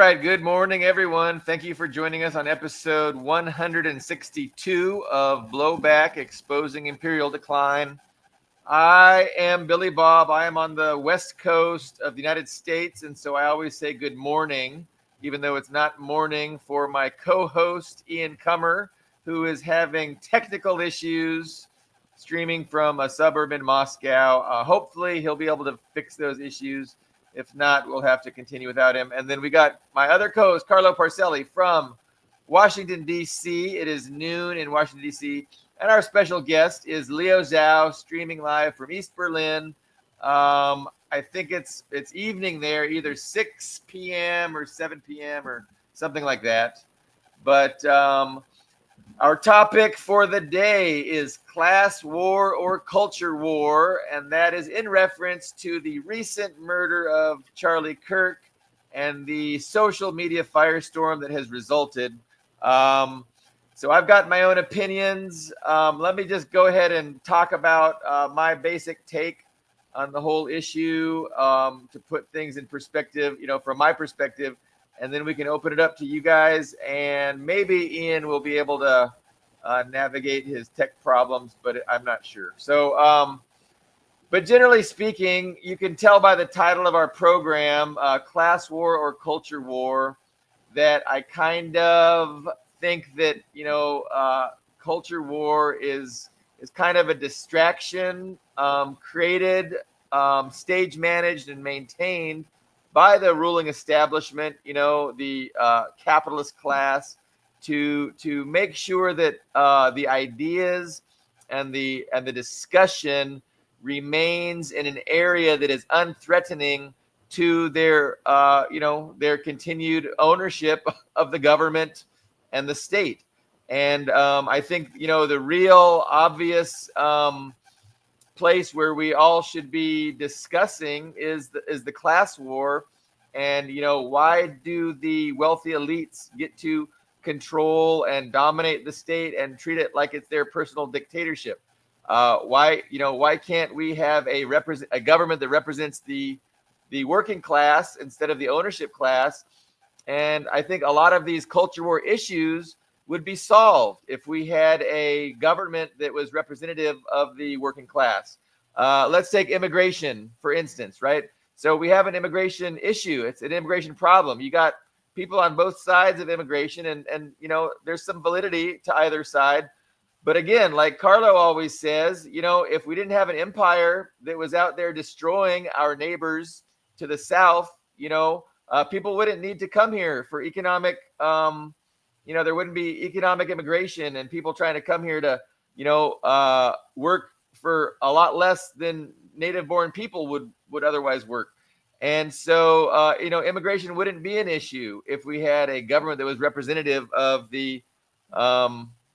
right. Good morning, everyone. Thank you for joining us on episode 162 of Blowback, Exposing Imperial Decline. I am Billy Bob. I am on the west coast of the United States, and so I always say good morning, even though it's not morning for my co-host, Ian Cummer, who is having technical issues streaming from a suburb in Moscow. Hopefully, he'll be able to fix those issues. If not, we'll have to continue without him. And then we got my other co-host, Carlo Parcelli from Washington, D.C. It is noon in Washington, D.C., and our special guest is Leo Zhao, streaming live from East Berlin. I think it's evening there, either 6 p.m. or 7 p.m. or something like that. But our topic for the day is class war or culture war, and that is in reference to the recent murder of Charlie Kirk and the social media firestorm that has resulted. So I've got my own opinions. Let me just go ahead and talk about my basic take on the whole issue to put things in perspective, from my perspective. And then we can open it up to you guys, and maybe Ian will be able to navigate his tech problems, but I'm not sure. So, but generally speaking, you can tell by the title of our program, Class War or Culture War, that I kind of think that, culture war is kind of a distraction created, stage managed, and maintained by the ruling establishment, the capitalist class, to make sure that the ideas and the discussion remains in an area that is unthreatening to their their continued ownership of the government and the state. And I think the real obvious place where we all should be discussing is the class war. And why do the wealthy elites get to control and dominate the state and treat it like it's their personal dictatorship? Why can't we have a government that represents the working class instead of the ownership class? And I think a lot of these culture war issues would be solved if we had a government that was representative of the working class. Let's take immigration, for instance, right? So we have an immigration issue. It's an immigration problem. You got people on both sides of immigration, and there's some validity to either side. But again, like Carlo always says, if we didn't have an empire that was out there destroying our neighbors to the south, people wouldn't need to come here for economic, there wouldn't be economic immigration and people trying to come here to, work for a lot less than native-born people would otherwise work. And so, immigration wouldn't be an issue if we had a government that was representative of the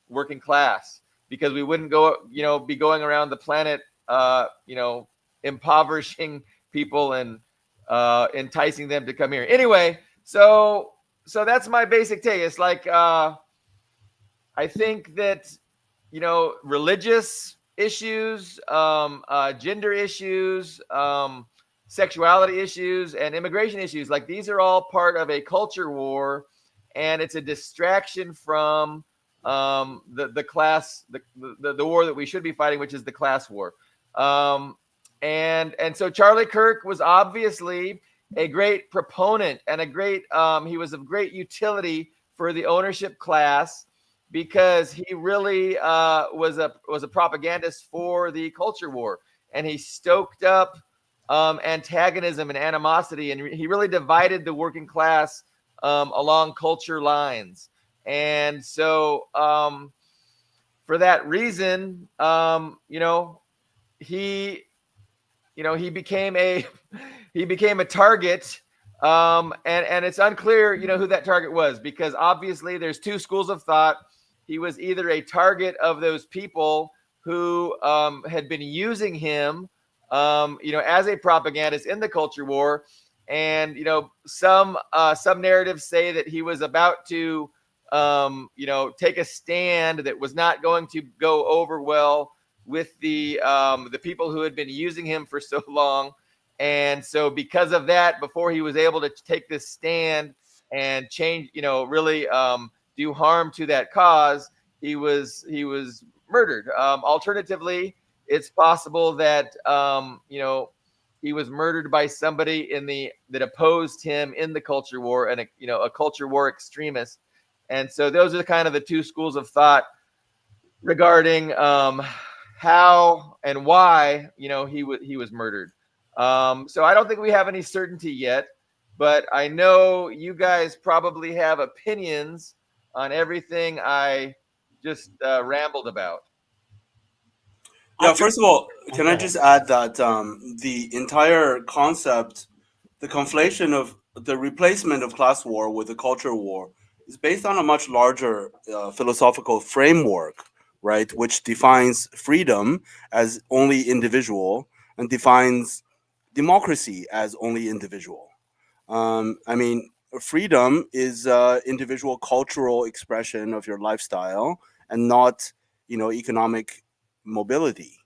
working class, because we wouldn't be going around the planet, impoverishing people and enticing them to come here. Anyway, so that's my basic take. It's like I think that religious issues, gender issues, sexuality issues, and immigration issues, like these are all part of a culture war, and it's a distraction from the class, the war that we should be fighting, which is the class war. And so Charlie Kirk was obviously a great proponent and he was of great utility for the ownership class, because he really was a propagandist for the culture war, and he stoked up antagonism and animosity, and he really divided the working class along culture lines. And so for that reason, he became a target, and it's unclear, who that target was, because obviously there's two schools of thought. He was either a target of those people who had been using him, as a propagandist in the culture war, and some narratives say that he was about to take a stand that was not going to go over well with the people who had been using him for so long. And so because of that, before he was able to take this stand, and change, really do harm to that cause, he was murdered. Alternatively, it's possible that he was murdered by somebody that opposed him in the culture war, and a culture war extremist. And so those are kind of the two schools of thought regarding how and why he was murdered. So I don't think we have any certainty yet, but I know you guys probably have opinions on everything I just rambled about. Yeah, first of all, can I just add that the entire concept, the conflation of the replacement of class war with the culture war, is based on a much larger philosophical framework, right? Which defines freedom as only individual and defines democracy as only individual. I mean, freedom is individual cultural expression of your lifestyle and not, economic mobility,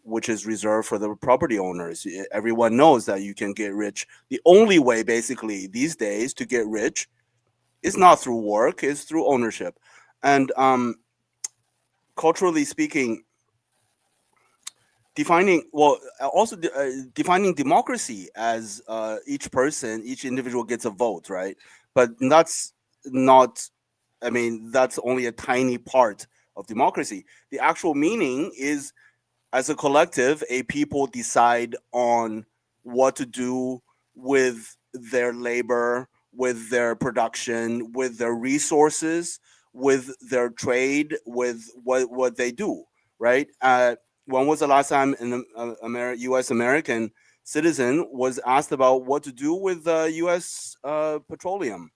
which is reserved for the property owners. Everyone knows that you can get rich. The only way, basically, these days to get rich is not through work; is through ownership. And culturally speaking, defining democracy as each individual gets a vote, right? But that's not. I mean, that's only a tiny part of democracy. The actual meaning is, as a collective, a people decide on what to do with their labor, with their production, with their resources, with their trade, with what they do, right? When was the last time an U.S. American citizen was asked about what to do with U.S. Petroleum,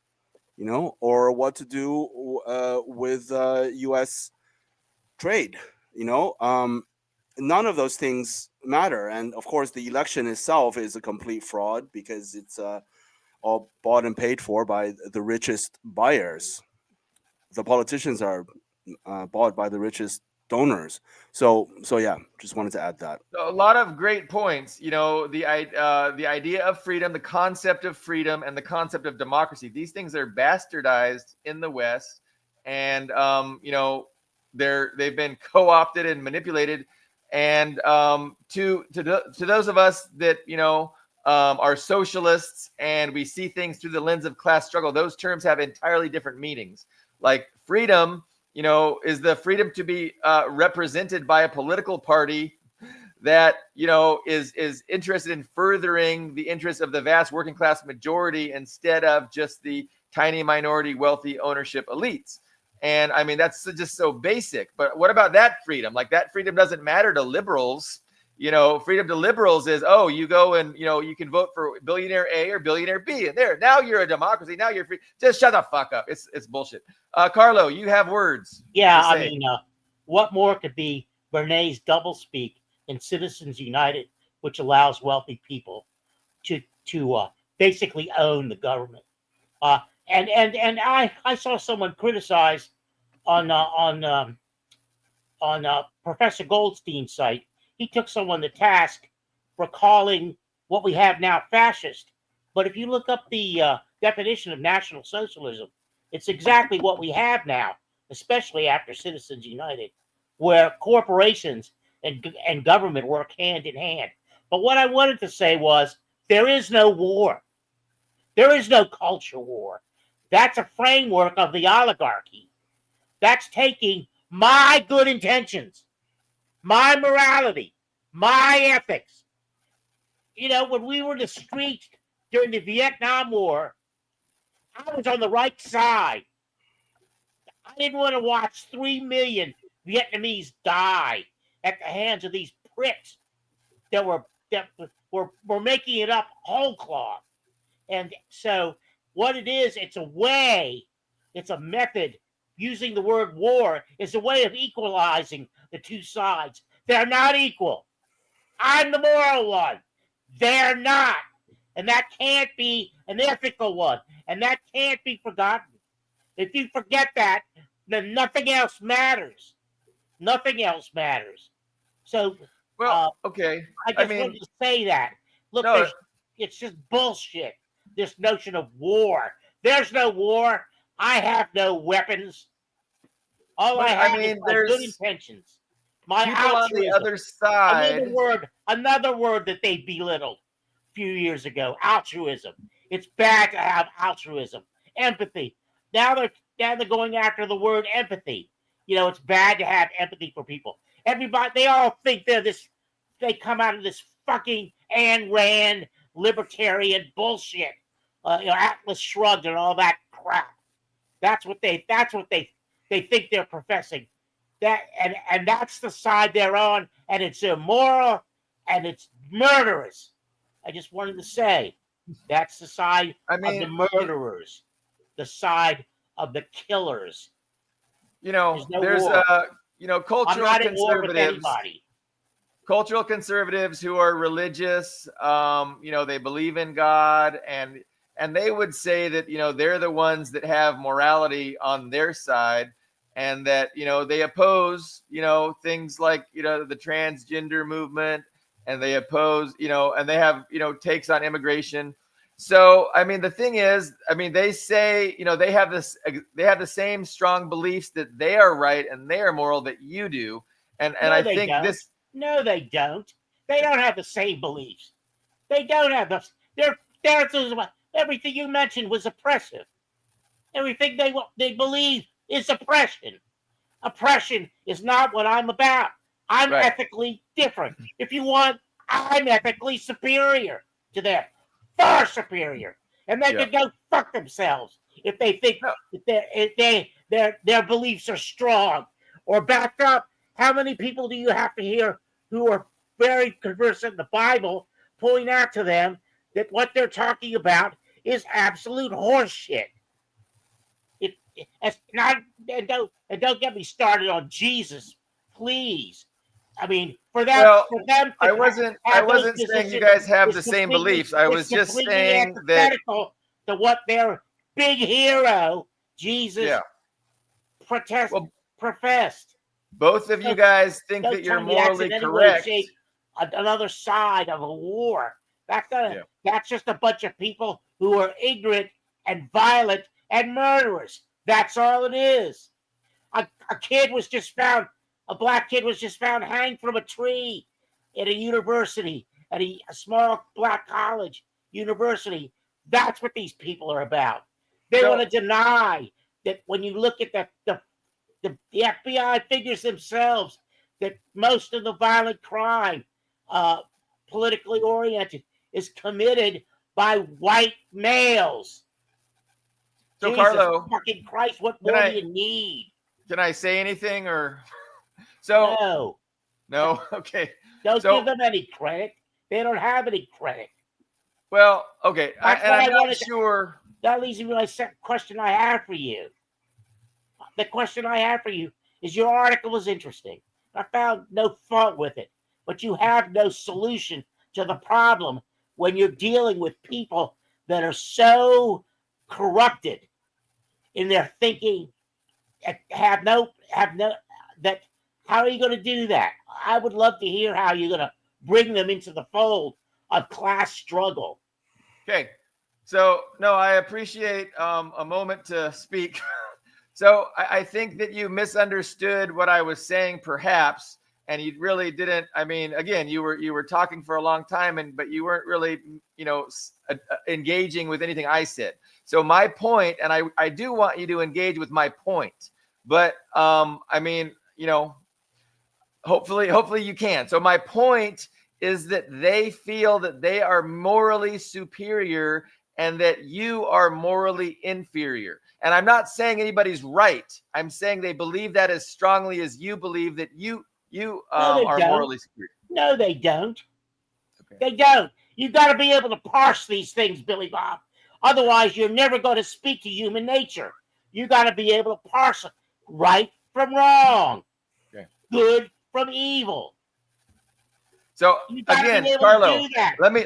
or what to do with U.S. trade? You know, none of those things matter. And of course, the election itself is a complete fraud because it's all bought and paid for by the richest buyers. The politicians are bought by the richest donors. So yeah, just wanted to add that. So a lot of great points. The idea of freedom, the concept of freedom, and the concept of democracy. These things are bastardized in the West, and they've been co-opted and manipulated. And to those of us that are socialists and we see things through the lens of class struggle, those terms have entirely different meanings. Like freedom, is the freedom to be represented by a political party that is interested in furthering the interests of the vast working class majority instead of just the tiny minority wealthy ownership elites. And I mean, that's just so basic. But what about that freedom? Like, that freedom doesn't matter to liberals. Freedom to liberals is, you go and you can vote for billionaire A or billionaire B, and there, now you're a democracy, now you're free. Just shut the fuck up. It's bullshit. Carlo, you have words. Yeah, I mean, what more could be Bernays' doublespeak in Citizens United, which allows wealthy people to basically own the government? And I saw someone criticize on Professor Goldstein's site. He took someone to task for calling what we have now fascist. But if you look up the definition of National Socialism, it's exactly what we have now, especially after Citizens United, where corporations and government work hand in hand. But what I wanted to say was, there is no war. There is no culture war. That's a framework of the oligarchy. That's taking my good intentions, my morality, my ethics. When we were in the streets during the Vietnam War, I was on the right side. I didn't want to watch 3 million Vietnamese die at the hands of these pricks that were making it up whole cloth. And so what it is, it's a way, it's a method. Using the word war is a way of equalizing the two sides. They're not equal. I'm the moral one. They're not. And that can't be an ethical one. And that can't be forgotten. If you forget that, then nothing else matters. Nothing else matters. So, okay. I just wanted to say that. Look, it's just bullshit. This notion of war. There's no war. I have no weapons. All I But have I is mean, my good there's intentions. My people on the altruism. other side. Another word that they belittled a few years ago. Altruism. It's bad to have altruism. Empathy. Now they're going after the word empathy. It's bad to have empathy for people. Everybody, they all think they come out of this fucking Ayn Rand libertarian bullshit. Atlas Shrugged and all that crap. That's what they think they're professing. And that's the side they're on, and it's immoral and it's murderous. I just wanted to say that's the side I of the mean, murderers, the side of the killers. There's no there's war. I'm cultural not at war with conservatives. anybody. Cultural conservatives who are religious, they believe in God, and they would say that they're the ones that have morality on their side, and that they oppose things like the transgender movement, and they oppose and they have takes on immigration. So I mean, the thing is, I mean, they say they have the same strong beliefs that they are right and they are moral that you do, and No, I they think don't. this. No, they don't. They don't have the same beliefs. They don't have the. Everything you mentioned was oppressive. Everything they believe is oppression. Oppression is not what I'm about. I'm Right. ethically different. If you want, I'm ethically superior to them, far superior, and they Yeah. can go fuck themselves if they think No. that their beliefs are strong or backed up. How many people do you have to hear who are very conversant in the Bible point out to them that what they're talking about is absolute horseshit? It's not, and don't get me started on Jesus, please. I mean, for them Well, to I wasn't have those saying you positions guys have is the same completely beliefs. I was it's just completely saying that antithetical to what their big hero Jesus well, professed. both of you Don't, guys think don't that you're tell me that's morally in any way, correct. shape, another side of a war. Yeah. That's just a bunch of people who are ignorant and violent and murderers. That's all it is. A black kid was just found hanged from a tree at a university, at a small black college university. That's what these people are about. They want to deny that when you look at the FBI figures themselves, that most of the violent crime, politically oriented, is committed by white males. So Jesus Carlo, fucking Christ, what more do you need? can I say anything or so? No. Okay. Don't So give them any credit. They don't have any credit. well, okay. That's what I'm I not wanted sure. That leads me to my second question I have for you. The question I have for you is your article was interesting. I found no fault with it, but you have no solution to the problem when you're dealing with people that are so corrupted in their thinking, have no that how are you going to do that? I would love to hear how you're going to bring them into the fold of class struggle. Okay. So no, I appreciate a moment to speak. So I think that you misunderstood what I was saying, perhaps, and you really didn't. I mean, again, you were talking for a long time, but you weren't really, engaging with anything I said. So my point, and I do want you to engage with my point, but I mean, hopefully you can. So my point is that they feel that they are morally superior and that you are morally inferior. And I'm not saying anybody's right. I'm saying they believe that as strongly as you believe that you are morally superior. No, they don't. Okay. They don't. You've got to be able to parse these things, Billy Bob. Otherwise, you're never going to speak to human nature. You got to be able to parse right from wrong, good from evil. So again, Carlo, let me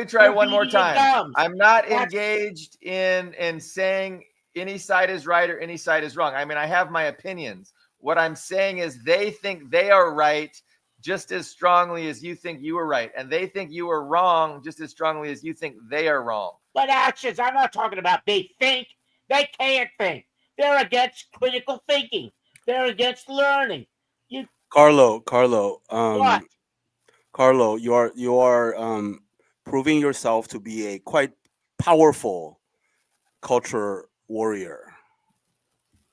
try one more time. I'm not engaged in saying any side is right or any side is wrong. I mean, I have my opinions. What I'm saying is they think they are right just as strongly as you think you are right, and they think you are wrong just as strongly as you think they are wrong. But actions, I'm not talking about they think. They can't think. They're against critical thinking. They're against learning. You Carlo, what? Carlo, you are proving yourself to be a quite powerful culture warrior.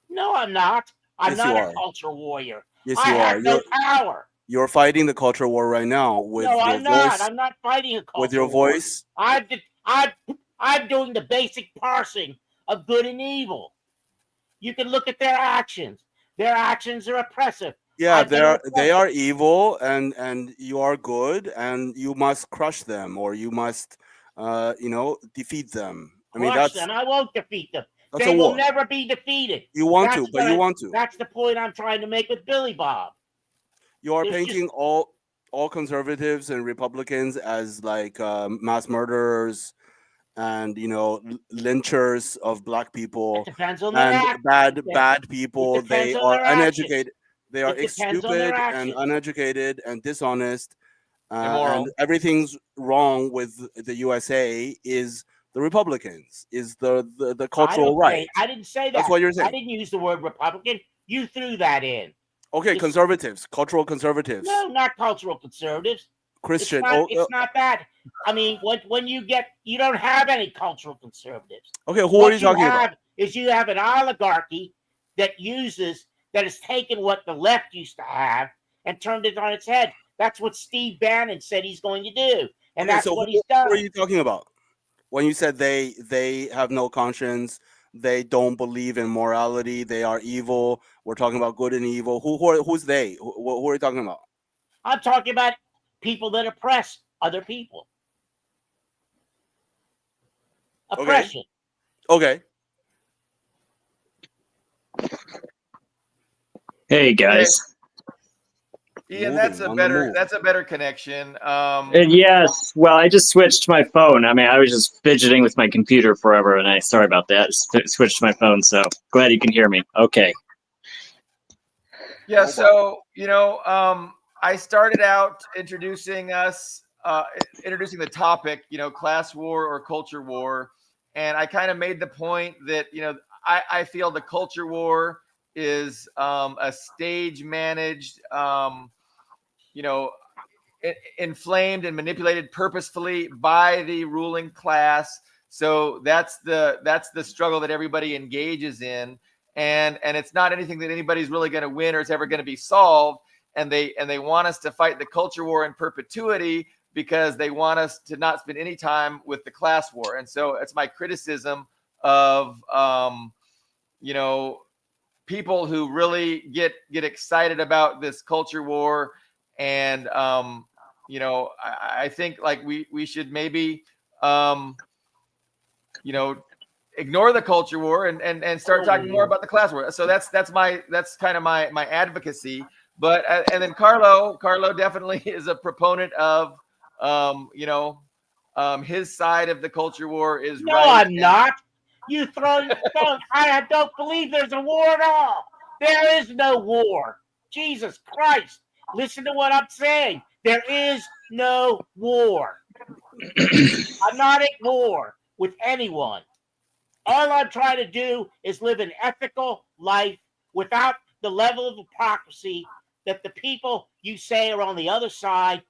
No, I'm not. I'm Yes, you not a are. culture warrior. Yes, I you are. have no power. You're fighting the culture war right now with No, your I'm not. voice. I'm not fighting a With culture your war. voice. I'm doing the basic parsing of good and evil. You can look at their actions. Their actions are oppressive. Yeah, I've been an they oppressor. are evil, and you are good, and you must crush them, or you must, defeat them. I mean, Crush them. I won't defeat them. that's a They will war. never be defeated. You want to, That's but what you want to. that's the point I'm trying to make with Billy Bob. You are There's just painting all conservatives and Republicans as like mass murderers and lynchers of black it people depends on their and act. bad It people. They depends on are their actions. uneducated. They are It depends on their stupid and actions. uneducated and dishonest. Immoral. And everything's wrong with the USA is the Republicans, is the cultural right. I didn't say That's that. what you're I saying. didn't use the word Republican. You threw that in. Okay, It's conservatives, cultural conservatives, no, not cultural conservatives. Christian. It's not that. I mean, when you don't have any cultural conservatives. Okay, who are What you you talking about? have is you have an oligarchy that has taken what the left used to have and turned it on its head. That's what Steve Bannon said he's going to do, and Okay, that's so what who he's done. are you talking about when you said they have no conscience, they don't believe in morality, they are evil? We're talking about good and evil. Who's they? Who are you talking about? I'm talking about people that oppress other people. Okay, Oppression. okay. Hey guys. Ian, Moving on the move. that's a better connection. Yes. Well, I just switched my phone. I mean, I was just fidgeting with my computer forever, and I sorry about that. Switched my phone, so glad you can hear me. Okay. Yeah, so I started out introducing the topic, class war or culture war, and I kind of made the point that I feel the culture war is a stage managed, inflamed and manipulated purposefully by the ruling class. So that's the struggle that everybody engages in, and it's not anything that anybody's really going to win or is ever going to be solved. And they want us to fight the culture war in perpetuity because they want us to not spend any time with the class war. And so it's my criticism of people who really get excited about this culture war. And I think like we should maybe ignore the culture war and start talking more about the class war. So that's kind of my advocacy. But and then Carlo definitely is a proponent of his side of the culture war is No, right. I'm not. You don't. I don't believe there's a war at all. There is no war. Jesus Christ. Listen to what I'm saying. There is no war. I'm not at war with anyone. All I'm trying to do is live an ethical life without the level of hypocrisy that the people you say are on the other side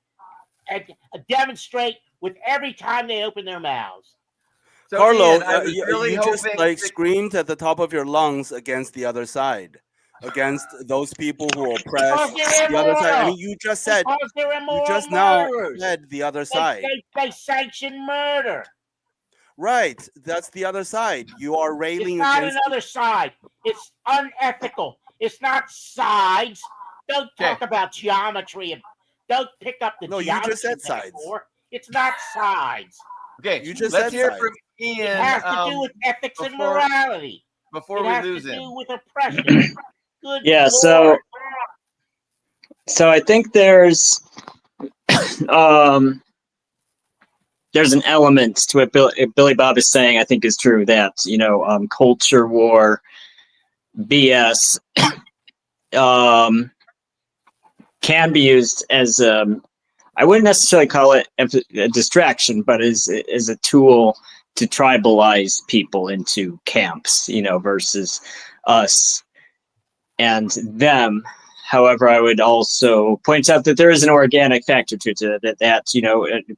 and demonstrate with every time they open their mouths. So Carlo, Ian, I was really you just hoping like to- screamed at the top of your lungs against the other side, against those people who oppress Because they're the other side. I immoral. mean, you just said, Because they're you immoral just now murderers. said the other side. They sanction murder. Right, that's the other side. You are It's railing not against. another side. It's unethical. It's not sides. Don't talk about geometry and don't pick up the No, you geometry just said sides. metaphor. It's not sides. Okay, You just let's said hear sides. from Ian. It has to do with ethics and before- morality. before It we has lose to him. do with oppression. Good Yeah. Lord. So I think there's an element to what Billy Bob is saying. I think is true that culture war, BS, can be used as I wouldn't necessarily call it a distraction, but is a tool to tribalize people into camps, versus us and them. However, I would also point out that there is an organic factor to it, that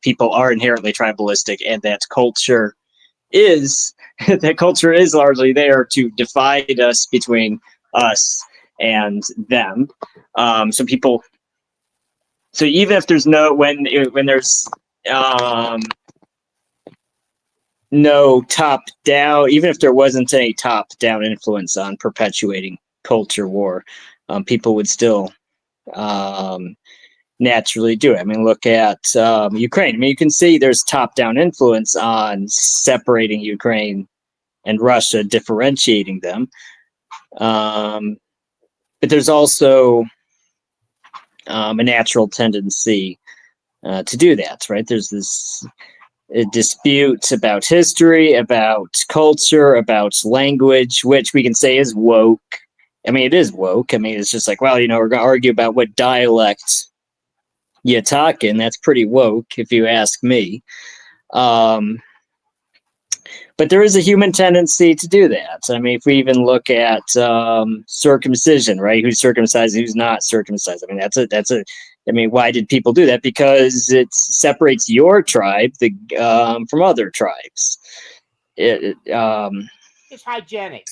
people are inherently tribalistic, and that culture is largely there to divide us between us and them. So even if there's when there's no top down, even if there wasn't any top down influence on perpetuating culture war, people would still naturally do it. I mean, look at Ukraine. I mean, you can see there's top down influence on separating Ukraine and Russia, differentiating them. But there's also a natural tendency to do that, right? There's this dispute about history, about culture, about language, which we can say is woke. I mean, it is woke. I mean, it's just like, well, we're going to argue about what dialect you talk in. That's pretty woke, if you ask me. But there is a human tendency to do that. I mean, if we even look at circumcision, right? Who's circumcised, who's not circumcised. I mean, I mean, why did people do that? Because it separates your tribe from other tribes. It's hygienic.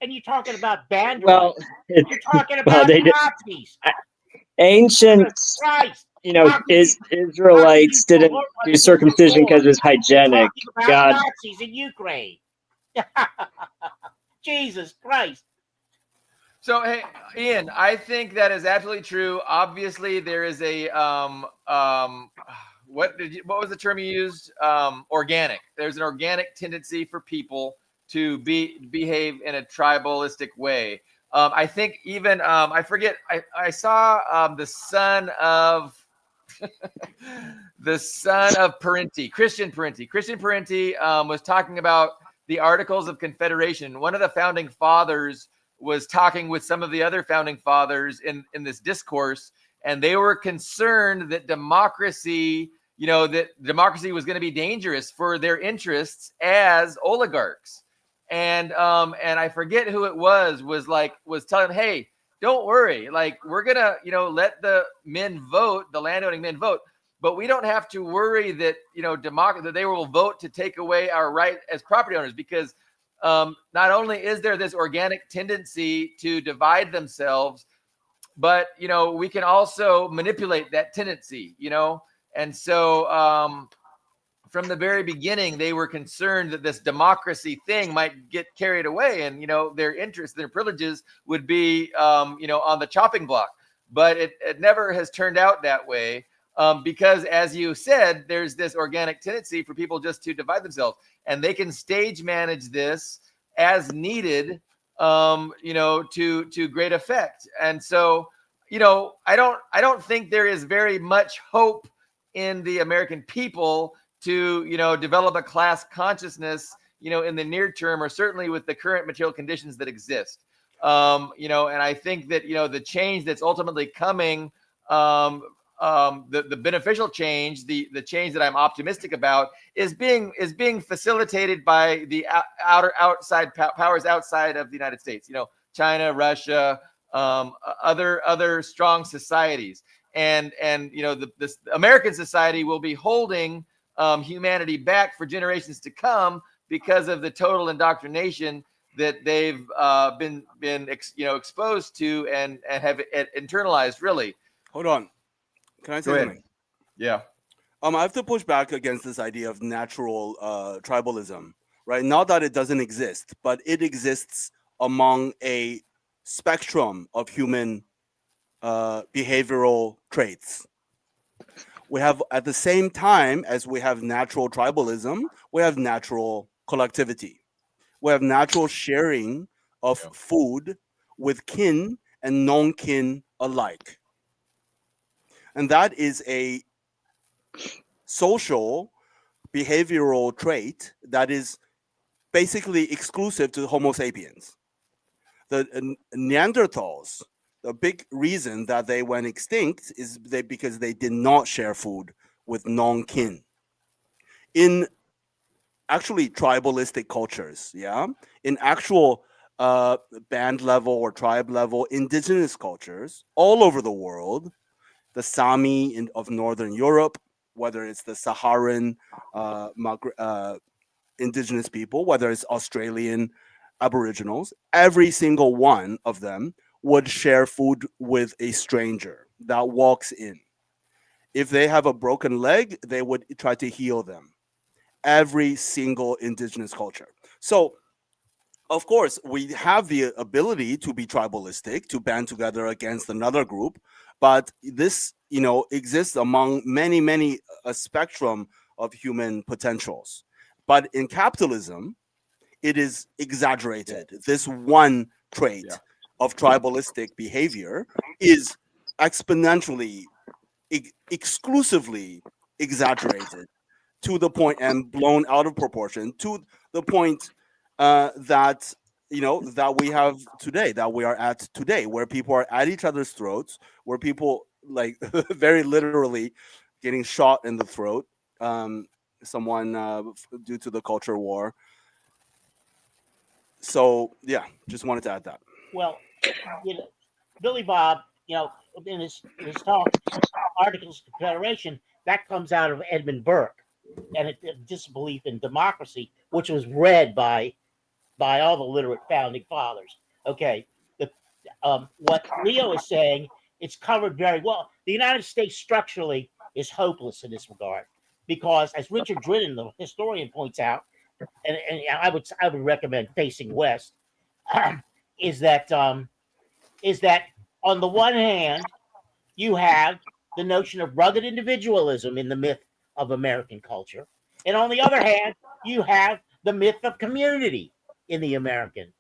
And you're talking about bandwagon. Well, you're talking about Nazis. Ancient, Christ. Israelites didn't do circumcision because it was hygienic. God, Nazis in Ukraine. Jesus Christ. So, hey, Ian, I think that is absolutely true. Obviously, there is a what was the term you used? Organic. There's an organic tendency for people to behave in a tribalistic way. I think even I forget. I saw the son of Parenti, Christian Parenti. Christian Parenti was talking about the Articles of Confederation. One of the founding fathers was talking with some of the other founding fathers in this discourse, and they were concerned that democracy was going to be dangerous for their interests as oligarchs. And I forget who it was telling them, hey, don't worry, like we're gonna let the men vote, the landowning men vote, but we don't have to worry that that they will vote to take away our right as property owners, because not only is there this organic tendency to divide themselves, but we can also manipulate that tendency, and so from the very beginning, they were concerned that this democracy thing might get carried away, and their interests, their privileges would be on the chopping block. But it never has turned out that way, because, as you said, there's this organic tendency for people just to divide themselves, and they can stage manage this as needed, to great effect. And so, I don't think there is very much hope in the American people to develop a class consciousness in the near term, or certainly with the current material conditions that exist. And I think that the change that's ultimately coming, the beneficial change, the change that I'm optimistic about, is being facilitated by the outside powers outside of the United States. China, Russia, other strong societies, and the American society will be holding humanity back for generations to come because of the total indoctrination that they've been exposed to and have internalized. Really. Hold on. Can I say something? Yeah. I have to push back against this idea of natural tribalism, right? Not that it doesn't exist, but it exists among a spectrum of human behavioral traits. We have, at the same time as we have natural tribalism, we have natural collectivity. We have natural sharing of food with kin and non-kin alike. And that is a social behavioral trait that is basically exclusive to Homo sapiens. The Neanderthals, the big reason that they went extinct is because they did not share food with non-kin. In actually tribalistic cultures, yeah, in actual band level or tribe level indigenous cultures all over the world, the Sami of Northern Europe, whether it's the Saharan indigenous people, whether it's Australian Aboriginals, every single one of them would share food with a stranger that walks in. If they have a broken leg, they would try to heal them. Every single indigenous culture. So, of course, we have the ability to be tribalistic, to band together against another group, but this, exists among many, many a spectrum of human potentials. But in capitalism, it is exaggerated. This one trait Yeah. of tribalistic behavior is exponentially, exclusively exaggerated to the point and blown out of proportion to the point that that we have today, that we are at today, where people are at each other's throats, where people like very literally getting shot in the throat, someone due to the culture war. So yeah, just wanted to add that. Well, Billy Bob, in his talk, Articles of Confederation, that comes out of Edmund Burke and a disbelief in democracy, which was read by all the literate founding fathers. Okay, what Leo is saying, it's covered very well. The United States structurally is hopeless in this regard because, as Richard Drinnen, the historian, points out, and I would recommend Facing West, is that on the one hand you have the notion of rugged individualism in the myth of American culture, and on the other hand you have the myth of community in the American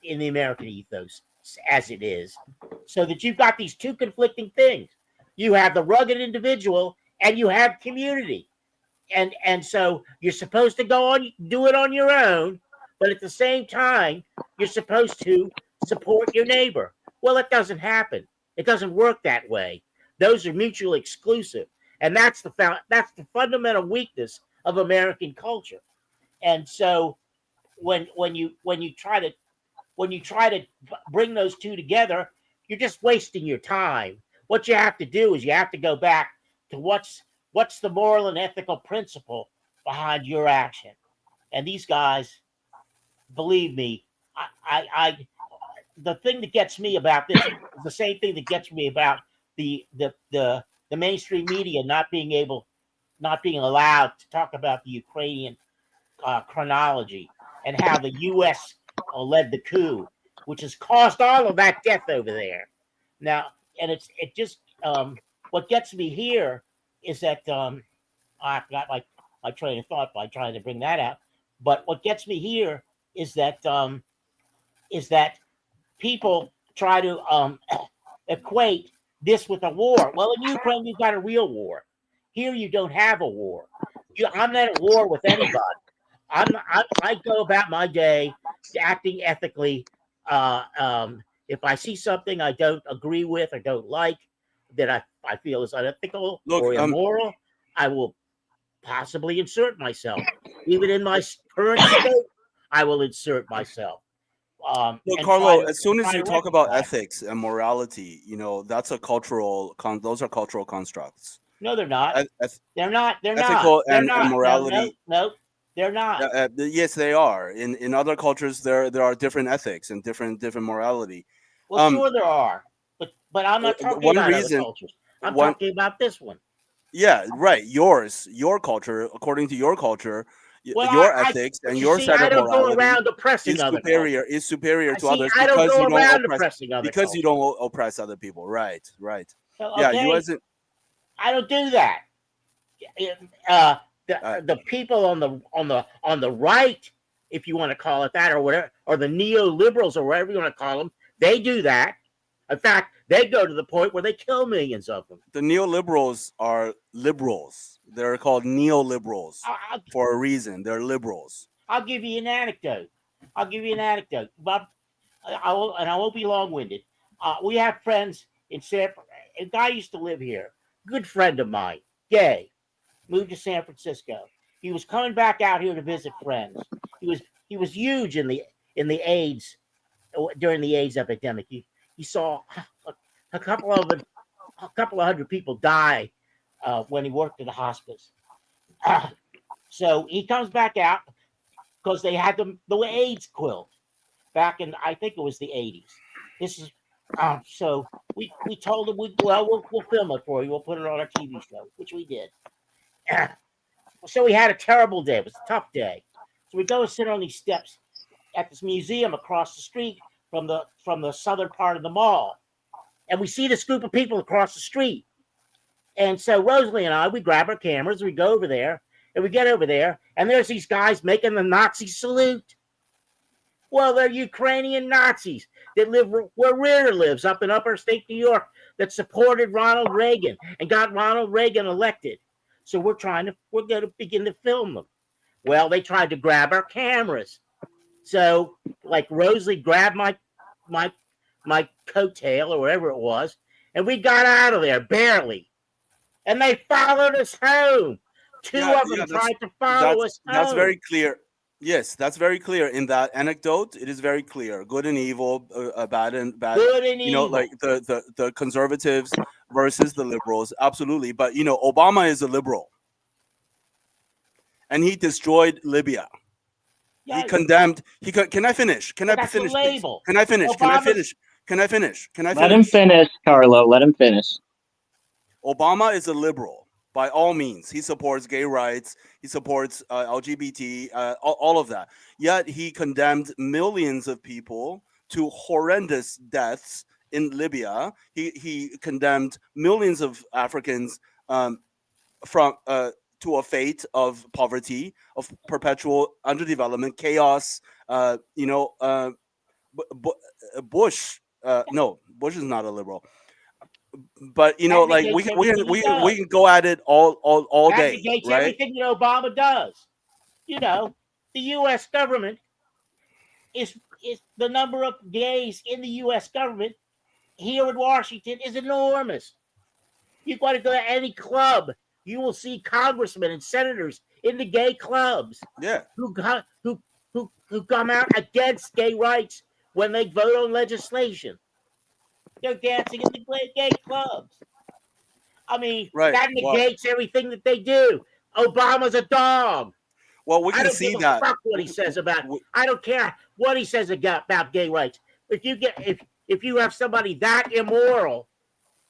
ethos as it is, so that you've got these two conflicting things. You have the rugged individual and you have community, and so you're supposed to go on, do it on your own, but at the same time you're supposed to support your neighbor. Well, it doesn't happen. It doesn't work that way. Those are mutually exclusive, and that's the fundamental weakness of American culture. And so when you try to bring those two together, you're just wasting your time. What you have to do is you have to go back to what's the moral and ethical principle behind your action. And these guys, believe me, I the thing that gets me about this is the same thing that gets me about the mainstream media not being allowed to talk about the Ukrainian chronology and how the U.S. Led the coup, which has caused all of that death over there. Now, and it just what gets me here is that I forgot my train of thought by trying to bring that out. But what gets me here is that people try to equate this with a war. Well, in Ukraine, you've got a real war. Here, you don't have a war. I'm not at war with anybody. I go about my day acting ethically. If I see something I don't agree with or don't like, that I feel is unethical or immoral, I will possibly insert myself. Even in my current state, I will insert myself. Look, Carlo, as soon as you talk about ethics and morality, that's a those are cultural constructs. No, they're not. They're not. They're ethical not. and morality. No, they're not. Yes, they are. In other cultures, there are different ethics and different morality. Well, sure there are, but I'm not talking about other cultures. I'm talking about this one. Yeah, right. Your culture, according to your culture, your ethics and your set of morality is superior to others because you don't oppress other people. Right. Okay. Yeah, I don't do that. The people on the right, if you want to call it that, or whatever, or the neoliberals, or whatever you want to call them, they do that. In fact, they go to the point where they kill millions of them. The neoliberals are liberals. They're called neoliberals for a reason. They're liberals. I'll give you an anecdote. Bob, I won't be long-winded. We have friends in San Francisco. A guy used to live here. Good friend of mine, gay, moved to San Francisco. He was coming back out here to visit friends. He was huge in the AIDS during the AIDS epidemic. He saw a couple of hundred people die when he worked at the hospice. So he comes back out because they had the AIDS quilt back in, I think it was the 80s. This is so we told him we'll film it for you. We'll put it on our TV show, which we did. So we had a terrible day. It was a tough day. So we go and sit on these steps at this museum across the street from the southern part of the mall, and we see this group of people across the street. And so Rosalie and I, we grab our cameras, we go over there, and we get over there, and there's these guys making the Nazi salute. Well, they're Ukrainian Nazis that live where Ritter lives, up in upstate New York, that supported Ronald Reagan and got Ronald Reagan elected. So we're going to begin to film them. Well, they tried to grab our cameras. So, like, Rosalie grabbed my coattail or whatever it was, and we got out of there barely. And they followed us home. Two of them tried to follow us home. That's very clear. Yes, that's very clear in that anecdote. It is very clear. Good and evil, bad and bad. Good and you know, evil. like the conservatives versus the liberals. Absolutely. But, you know, Obama is a liberal. And he destroyed Libya. Yeah, He condemned. Can I finish? Can I finish? Label. Can I finish? Can I finish? Can I finish? Can I finish? Let him finish, Carlo. Let him finish. Obama is a liberal by all means. He supports gay rights. He supports LGBT, all of that. Yet he condemned millions of people to horrendous deaths in Libya. He condemned millions of Africans from to a fate of poverty, of perpetual underdevelopment, chaos. Bush. No, Bush is not a liberal. But, you know, like we can go at it all day, advocates right? everything that Obama does. You know, the U.S. government is the number of gays in the U.S. government here in Washington is enormous. You got to go to any club, you will see congressmen and senators in the gay clubs. Yeah, who come out against gay rights when they vote on legislation. They're dancing in the gay clubs. I mean, that negates everything that they do. Obama's a dog. Well, we can see that. Fuck what he says about. I don't care what he says about gay rights. If you have somebody that immoral,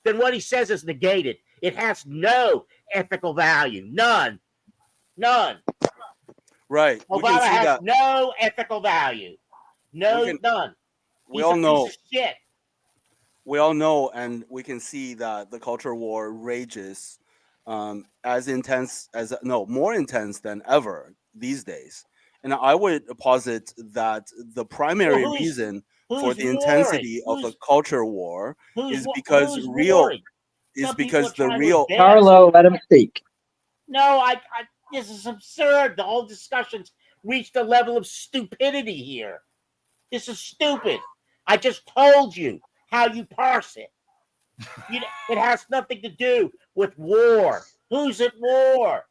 then what he says is negated. It has no ethical value. None. Right. Obama has no ethical value. None. We all know. Shit. We all know, and we can see that the culture war rages more intense than ever these days. And I would posit that the primary reason for the intensity of the culture war is because Carlo, let him speak. No, this is absurd. The whole discussion's reached a level of stupidity here. This is stupid. I just told you how you parse it. It has nothing to do with war. Who's at war?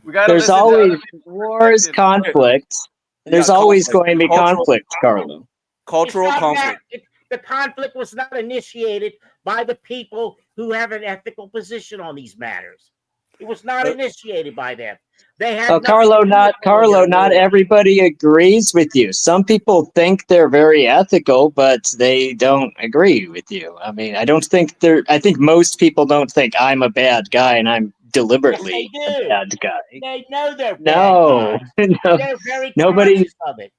There's always wars, conflict. There's always going to be conflict, Carlo. Cultural conflict. The conflict was not initiated by the people who have an ethical position on these matters. It was not initiated by them. They had Carlo, not everybody agrees with you. Some people think they're very ethical, but they don't agree with you. I mean, I think most people don't think I'm a bad guy and I'm deliberately a bad guy. They know they're bad guys. No. They're very Nobody conscious of it.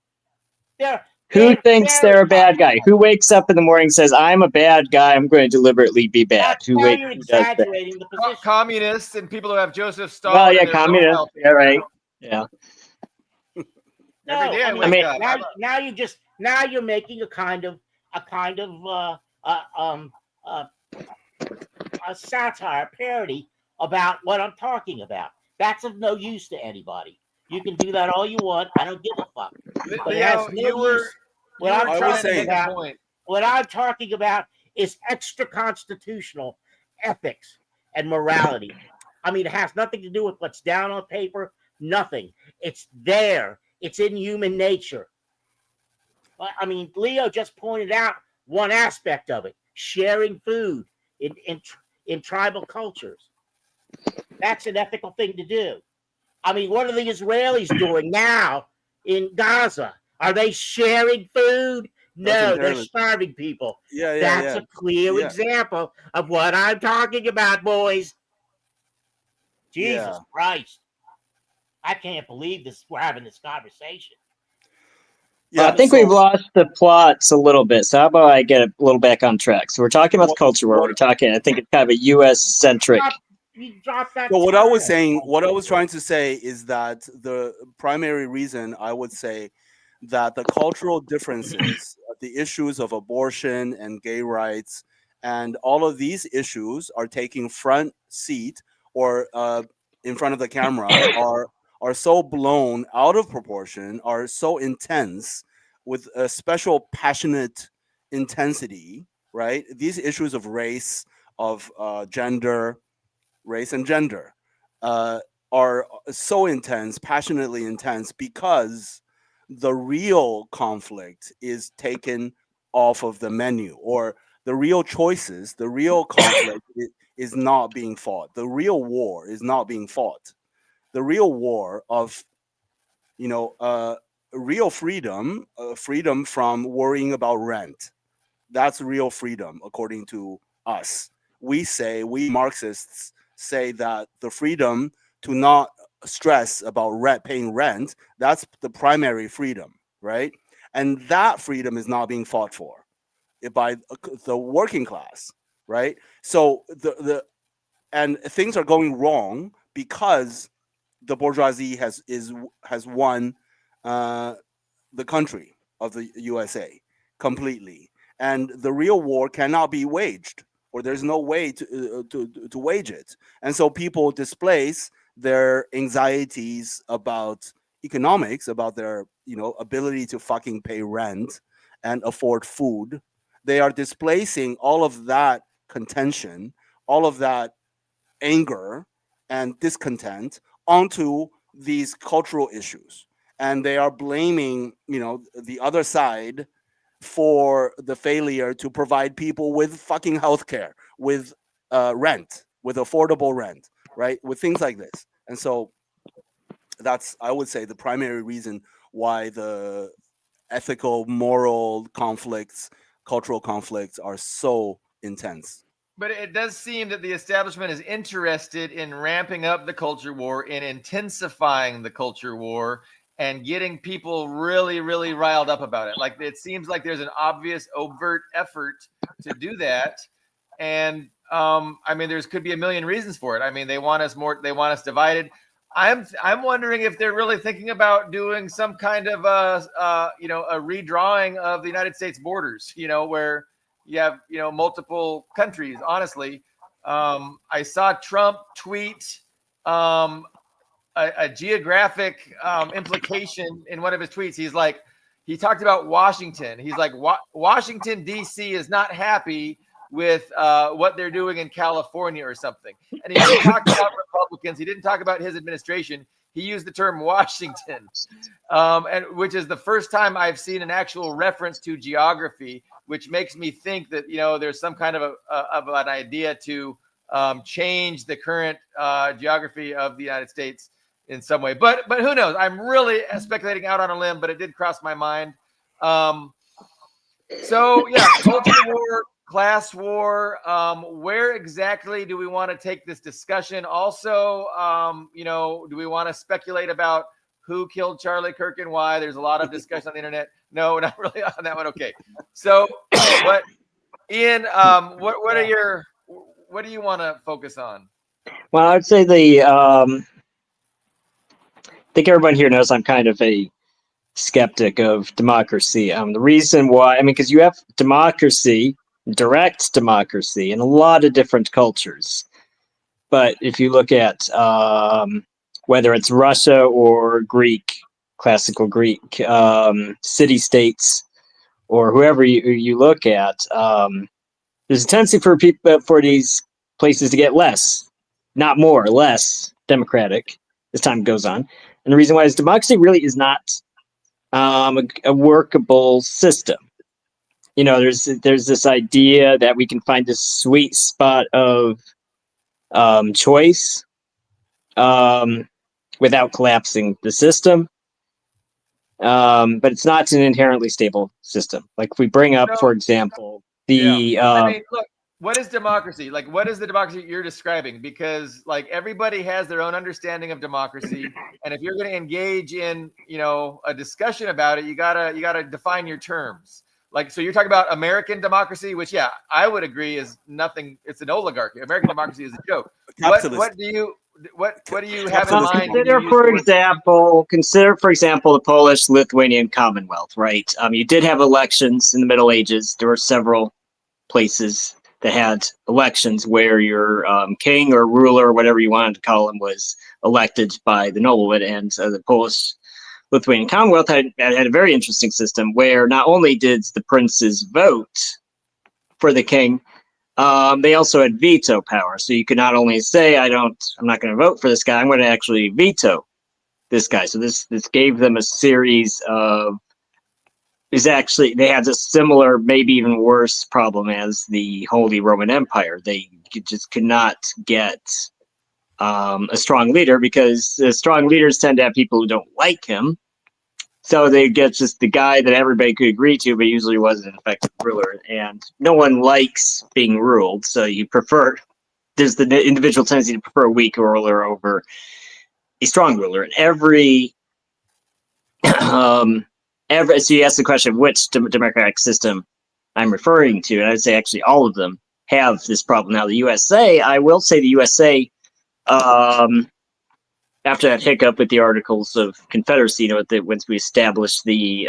Who thinks they're a bad guy? Who wakes up in the morning and says, I'm a bad guy, I'm going to deliberately be bad? You're exaggerating the position. Communists and people who have Joseph Stalin. Well, yeah, communists. Yeah, right. Yeah. Every day I wake up. Now you're making a kind of a satire, parody about what I'm talking about. That's of no use to anybody. You can do that all you want. I don't give a fuck. But it has no use. What I'm talking about is extra constitutional ethics and morality. I mean, it has nothing to do with what's down on paper. Nothing. It's there. It's in human nature. I mean, Leo just pointed out one aspect of it: sharing food in tribal cultures. That's an ethical thing to do. I mean, what are the Israelis doing now in Gaza? Are they sharing food? That's No, they're imperative. starving people. Yeah, yeah, That's yeah. a clear Yeah. example of what I'm talking about, boys. Jesus Yeah. Christ. I can't believe this. We're having this conversation. I Yeah. think we've lost the plots a little bit. So how about I get a little back on track? So we're talking about the culture war. We're talking, I think it's kind of a U.S. centric. You dropped that. So what I was term. saying, what I was trying to say is that the primary reason I would say that the cultural differences, the issues of abortion and gay rights, and all of these issues are taking front seat or in front of the camera are so blown out of proportion, are so intense with a special passionate intensity, right? These issues of race, of gender, race and gender are so intense, passionately intense, because the real conflict is taken off of the menu, or the real choices, the real conflict is not being fought. The real war is not being fought. The real war of, you know, real freedom, freedom from worrying about rent. That's real freedom, according to us. We Marxists say that the freedom to not stress about paying rent, that's the primary freedom, right? And that freedom is not being fought for by the working class, right? So and things are going wrong because the bourgeoisie has won the country of the USA completely, and the real war cannot be waged, or there's no way to wage it. And so people displace their anxieties about economics, about their ability to fucking pay rent and afford food. They are displacing all of that contention, all of that anger and discontent onto these cultural issues, and they are blaming the other side for the failure to provide people with fucking healthcare, with rent, with affordable rent, right, with things like this. And so that's, I would say, the primary reason why the ethical, moral conflicts, cultural conflicts are so intense. But it does seem that the establishment is interested in ramping up the culture war, in intensifying the culture war, and getting people really, really riled up about it. Like, it seems like there's an obvious, overt effort to do that. And I mean, there's could be a million reasons for it. I mean, they want us divided. I'm wondering if they're really thinking about doing some kind of a redrawing of the United States borders, where you have multiple countries. Honestly, I saw Trump tweet a geographic implication in one of his tweets. He talked about Washington. He's like, Washington D.C. is not happy with what they're doing in California or something. And he didn't talk about Republicans. He didn't talk about his administration. He used the term Washington, and which is the first time I've seen an actual reference to geography, which makes me think that there's some kind of an idea to change the current geography of the United States in some way. But who knows? I'm really speculating out on a limb, but it did cross my mind. So yeah, culture war, class war. Where exactly do we want to take this discussion? Also, do we want to speculate about who killed Charlie Kirk and why? There's a lot of discussion on the internet. No, not really on that one. Okay. So, but Ian, what do you want to focus on? Well, I'd say I think everyone here knows I'm kind of a skeptic of democracy. The reason why, because you have democracy, direct democracy, in a lot of different cultures. But if you look at whether it's Russia or classical Greek city-states, or whoever you look at, there's a tendency for these places to get less not more or less democratic as time goes on. And the reason why is democracy really is not a workable system. You know, there's this idea that we can find this sweet spot of choice without collapsing the system. But it's not an inherently stable system. Like if we bring up, for example, the I mean, look, what is democracy? Like, what is the democracy you're describing? Because like everybody has their own understanding of democracy, and if you're going to engage in, you know, a discussion about it, you gotta define your terms. Like, so you're talking about American democracy, which, yeah, I would agree is nothing. It's an oligarchy. American democracy is a joke. Capitalist. What do you have in Capitalist mind? when you consider, use for the word- example, the Polish-Lithuanian Commonwealth. Right? You did have elections in the Middle Ages. There were several places that had elections where your king or ruler, or whatever you wanted to call him, was elected by the nobleman. And the Polish-Lithuanian Commonwealth had a very interesting system where not only did the princes vote for the king, they also had veto power. So you could not only say, I'm not going to vote for this guy, I'm going to actually veto this guy. So this gave them a series of they had a similar, maybe even worse problem as the Holy Roman Empire. They just could not get a strong leader because the strong leaders tend to have people who don't like him. So they get just the guy that everybody could agree to, but usually wasn't an effective ruler. And no one likes being ruled. So there's the individual tendency to prefer a weak ruler over a strong ruler. And so you ask the question, which democratic system I'm referring to, and I'd say actually all of them have this problem. Now, the USA, I will say the USA, after that hiccup with the Articles of Confederacy, once we established the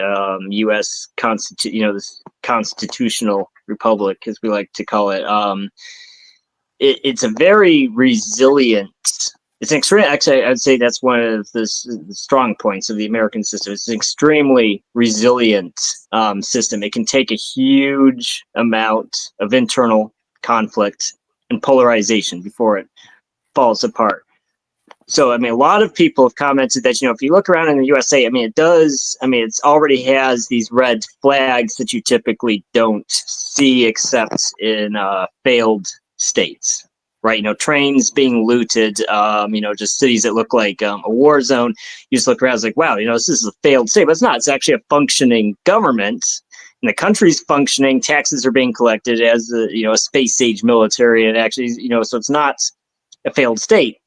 U.S. this constitutional republic, as we like to call it, it's a very resilient. It's an extreme. Actually, I'd say that's one of the strong points of the American system. It's an extremely resilient system. It can take a huge amount of internal conflict and polarization before it falls apart. So, I mean, a lot of people have commented that, if you look around in the USA, it already has these red flags that you typically don't see except in failed states. Right, trains being looted, just cities that look like a war zone. You just look around, it's like, wow, this is a failed state, but it's not. It's actually a functioning government, and the country's functioning. Taxes are being collected as a space age military, and actually, so it's not a failed state.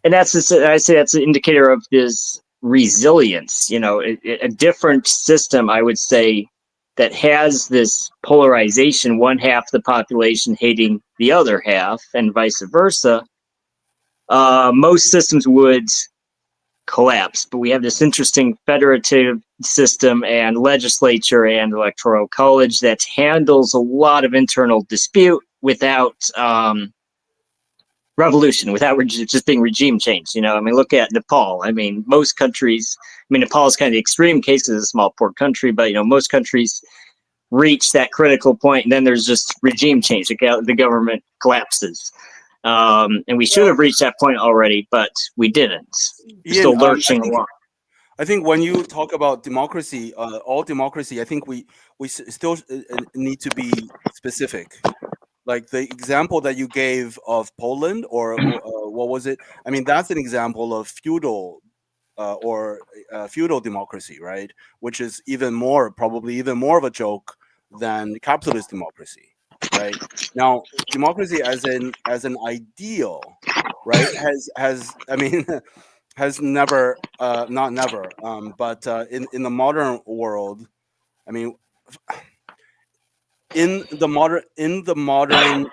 And I say that's an indicator of this resilience. A different system, I would say, that has this polarization, one half the population hating the other half, and vice versa, most systems would collapse. But we have this interesting federative system and legislature and electoral college that handles a lot of internal dispute without revolution, without just being regime change. Look at Nepal. Most countries, Nepal is kind of the extreme case because it's a small, poor country, but most countries reach that critical point, and then there's just regime change. The government collapses, and we should have reached that point already, but we didn't. We're still lurching along. I think when you talk about democracy, all democracy, I think we still need to be specific. Like the example that you gave of Poland, or what was it? That's an example of feudal feudal democracy, right? Which is probably even more of a joke than capitalist democracy, right? Now, democracy as an ideal, right, has never, not never, but in the modern world, in the modern,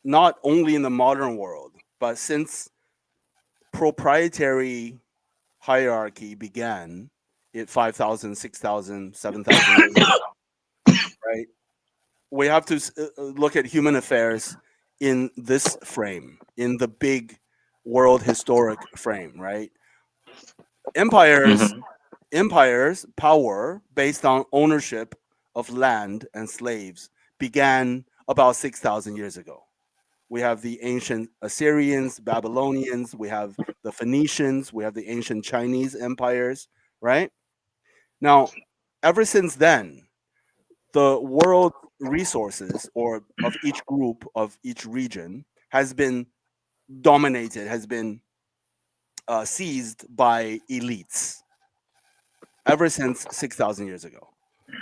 not only in the modern world, but since proprietary hierarchy began at 5,000, 6,000, 7,000 years ago, right? We have to look at human affairs in this frame, in the big world historic frame, right? Empires, power based on ownership of land and slaves began about 6,000 years ago, we have the ancient Assyrians, Babylonians, we have the Phoenicians, we have the ancient Chinese empires, right? Now, ever since then, the world resources or of each group of each region has been dominated, has been seized by elites ever since 6,000 years ago,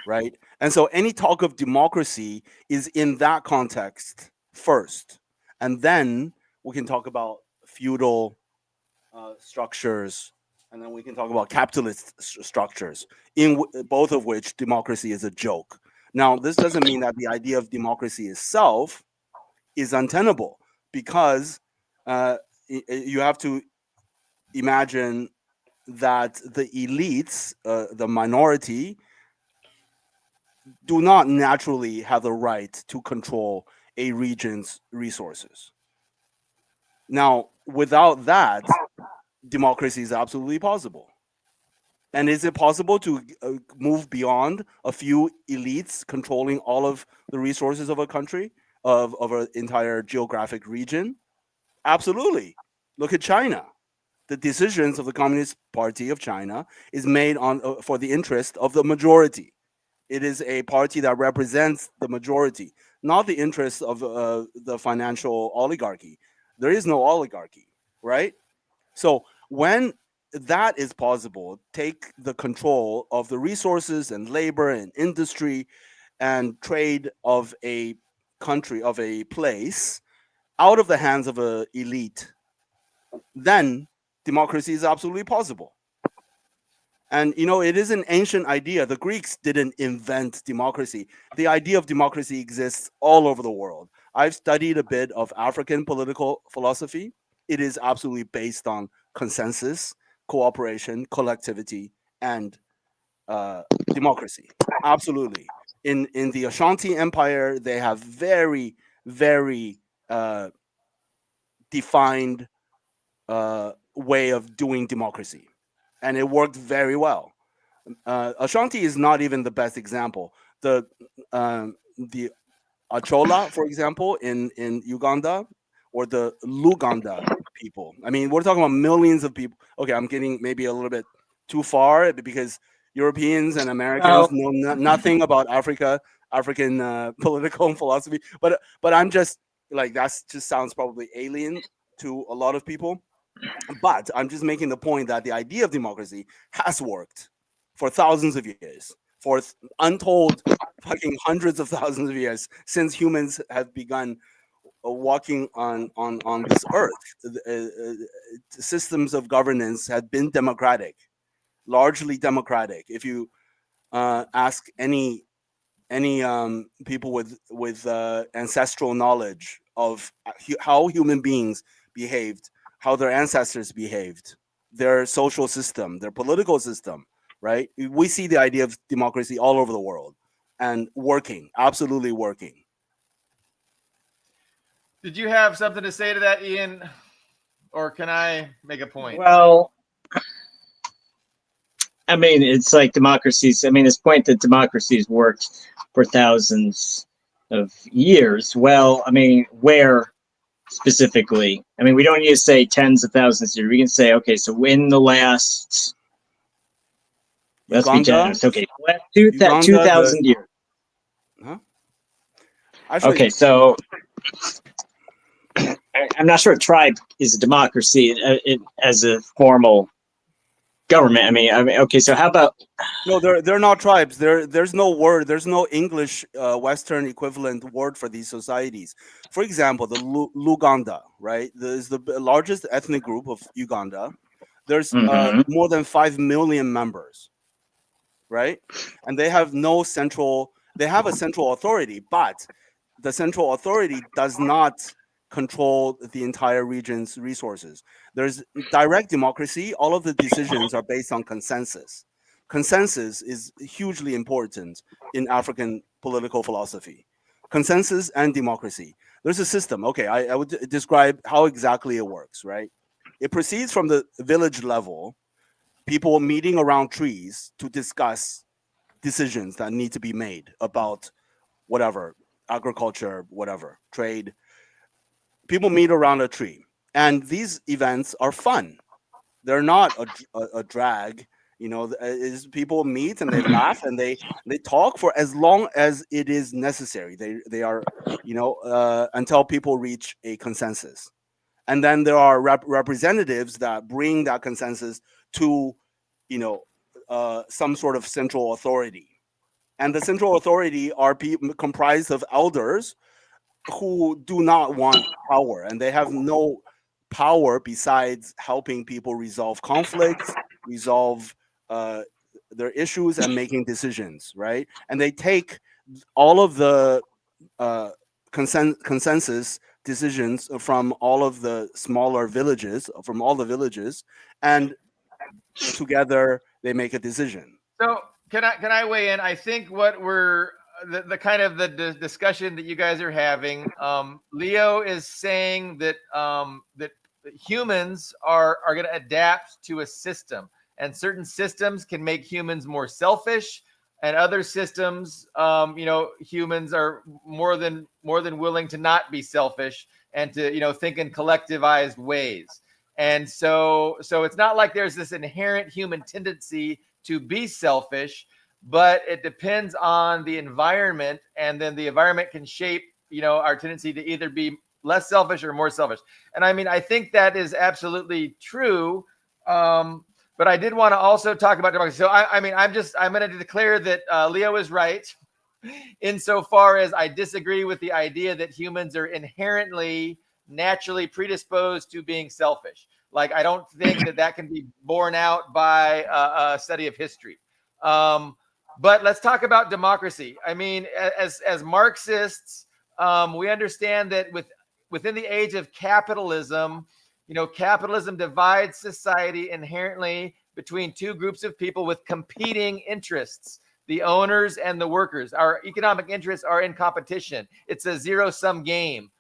right? And so any talk of democracy is in that context first. And then we can talk about feudal structures, and then we can talk about capitalist structures, both of which democracy is a joke. Now, this doesn't mean that the idea of democracy itself is untenable, because you have to imagine that the elites, the minority, do not naturally have the right to control a region's resources. Now, without that, democracy is absolutely possible. And is it possible to move beyond a few elites controlling all of the resources of a country, of an entire geographic region? Absolutely. Look at China. The decisions of the Communist Party of China is made on for the interest of the majority. It is a party that represents the majority, not the interests of the financial oligarchy. There is no oligarchy, right? So when that is possible, take the control of the resources and labor and industry and trade of a country, of a place, out of the hands of an elite, then democracy is absolutely possible. And it is an ancient idea. The Greeks didn't invent democracy. The idea of democracy exists all over the world. I've studied a bit of African political philosophy. It is absolutely based on consensus, cooperation, collectivity, and democracy. Absolutely. In the Ashanti Empire, they have very, very defined way of doing democracy, and it worked very well. Ashanti is not even the best example. The Achola, for example, in Uganda, or the Luganda people. I mean, we're talking about millions of people. Okay, I'm getting maybe a little bit too far, because Europeans and Americans Well, know nothing about African political philosophy. But I'm just like, that's just sounds probably alien to a lot of people. But I'm just making the point that the idea of democracy has worked for thousands of years, for untold fucking hundreds of thousands of years, since humans have begun walking on this earth. Systems of governance have been democratic, largely democratic. If you ask any people with ancestral knowledge of how human beings behaved, how their ancestors behaved, their social system, their political system, right? We see the idea of democracy all over the world, and working, absolutely working. Did you have something to say to that, Ian? Or can I make a point? well, I mean, it's like democracies. I mean, this point that democracies worked for thousands of years. Well, I mean, where specifically? I mean, we don't need to say tens of thousands of years. We can say, okay, so in the last, let's be Uganda, generous. Okay, last Uganda, 2,000 years. huh? Actually, Okay, so I'm not sure a tribe is a democracy as a formal government. I mean, okay, so how about no, they're not tribes. There's no word. There's no English Western equivalent word for these societies. For example, the Luganda, right? Is the largest ethnic group of Uganda. There's Mhm. more than 5 million members, right? And they have no central. They have a central authority, but the central authority does not control the entire region's resources. There's direct democracy. All of the decisions are based on consensus. Consensus is hugely important in African political philosophy. Consensus and democracy. There's a system. Okay, I would describe how exactly it works, right? It proceeds from the village level, people meeting around trees to discuss decisions that need to be made about whatever, agriculture, whatever, trade. people meet around a tree, and these events are fun. They're not a drag. Is people meet and they laugh and they talk for as long as it is necessary. They are, until people reach a consensus, and then there are representatives that bring that consensus to, some sort of central authority, and the central authority are comprised of elders who do not want power, and they have no power besides helping people resolve conflicts, resolve uh, their issues, and making decisions, right? And they take all of the uh, consensus decisions from all of the smaller villages, from all the villages, and together they make a decision. So can I weigh in? I think what we're the kind of the discussion that you guys are having. Leo is saying that that humans are going to adapt to a system, and certain systems can make humans more selfish, and other systems, humans are more than willing to not be selfish and to think in collectivized ways. And so it's not like there's this inherent human tendency to be selfish, but it depends on the environment, and then the environment can shape our tendency to either be less selfish or more selfish. And I mean, I think that is absolutely true. But I did want to also talk about democracy. So I'm going to declare that Leo is right insofar as I disagree with the idea that humans are inherently naturally predisposed to being selfish. Like, I don't think that can be borne out by a study of history. But let's talk about democracy. I mean, as Marxists, we understand that within the age of capitalism, capitalism divides society inherently between two groups of people with competing interests, the owners and the workers. Our economic interests are in competition. It's a zero-sum game.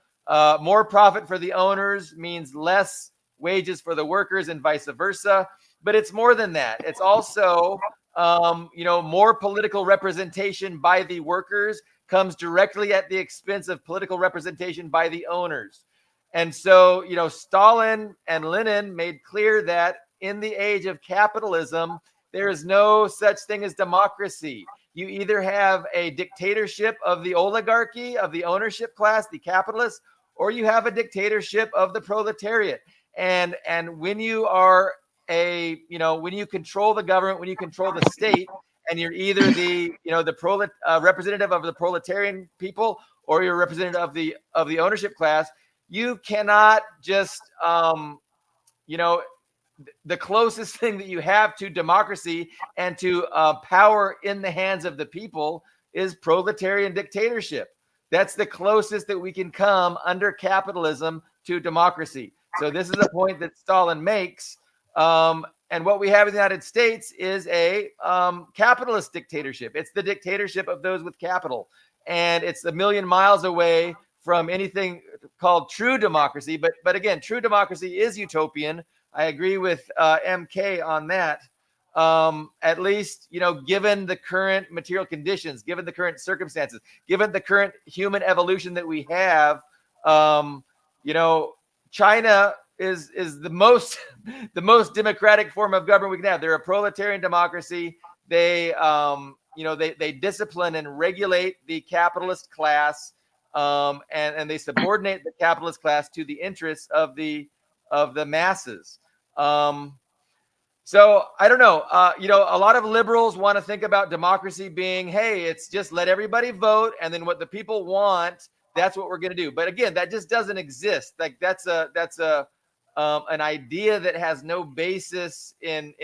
More profit for the owners means less wages for the workers, and vice versa. But it's more than that. It's also, more political representation by the workers comes directly at the expense of political representation by the owners. And so, Stalin and Lenin made clear that in the age of capitalism, there is no such thing as democracy. You either have a dictatorship of the oligarchy, of the ownership class, the capitalists, or you have a dictatorship of the proletariat. And when you are when you control the government, when you control the state, and you're either the representative of the proletarian people, or you're representative of the ownership class, you cannot just the closest thing that you have to democracy and to power in the hands of the people is proletarian dictatorship. That's the closest that we can come under capitalism to democracy. So this is a point that Stalin makes. And what we have in the United States is a capitalist dictatorship. It's the dictatorship of those with capital. And it's a million miles away from anything called true democracy. But again, true democracy is utopian. I agree with MK on that. At least, given the current material conditions, given the current circumstances, given the current human evolution that we have, China is the most democratic form of government we can have. They're a proletarian democracy. They they discipline and regulate the capitalist class, and they subordinate the capitalist class to the interests of the masses. So I don't know. A lot of liberals want to think about democracy being, hey, it's just let everybody vote, and then what the people want, that's what we're going to do. But again, that just doesn't exist. Like that's an idea that has no basis in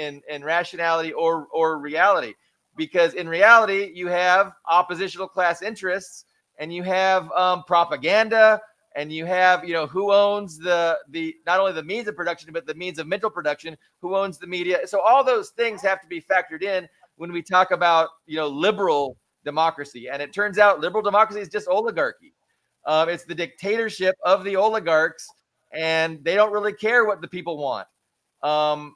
rationality or reality, because in reality you have oppositional class interests, and you have propaganda, and you have who owns the not only the means of production but the means of mental production, who owns the media. So all those things have to be factored in when we talk about liberal democracy. And it turns out liberal democracy is just oligarchy. It's the dictatorship of the oligarchs, and they don't really care what the people want. And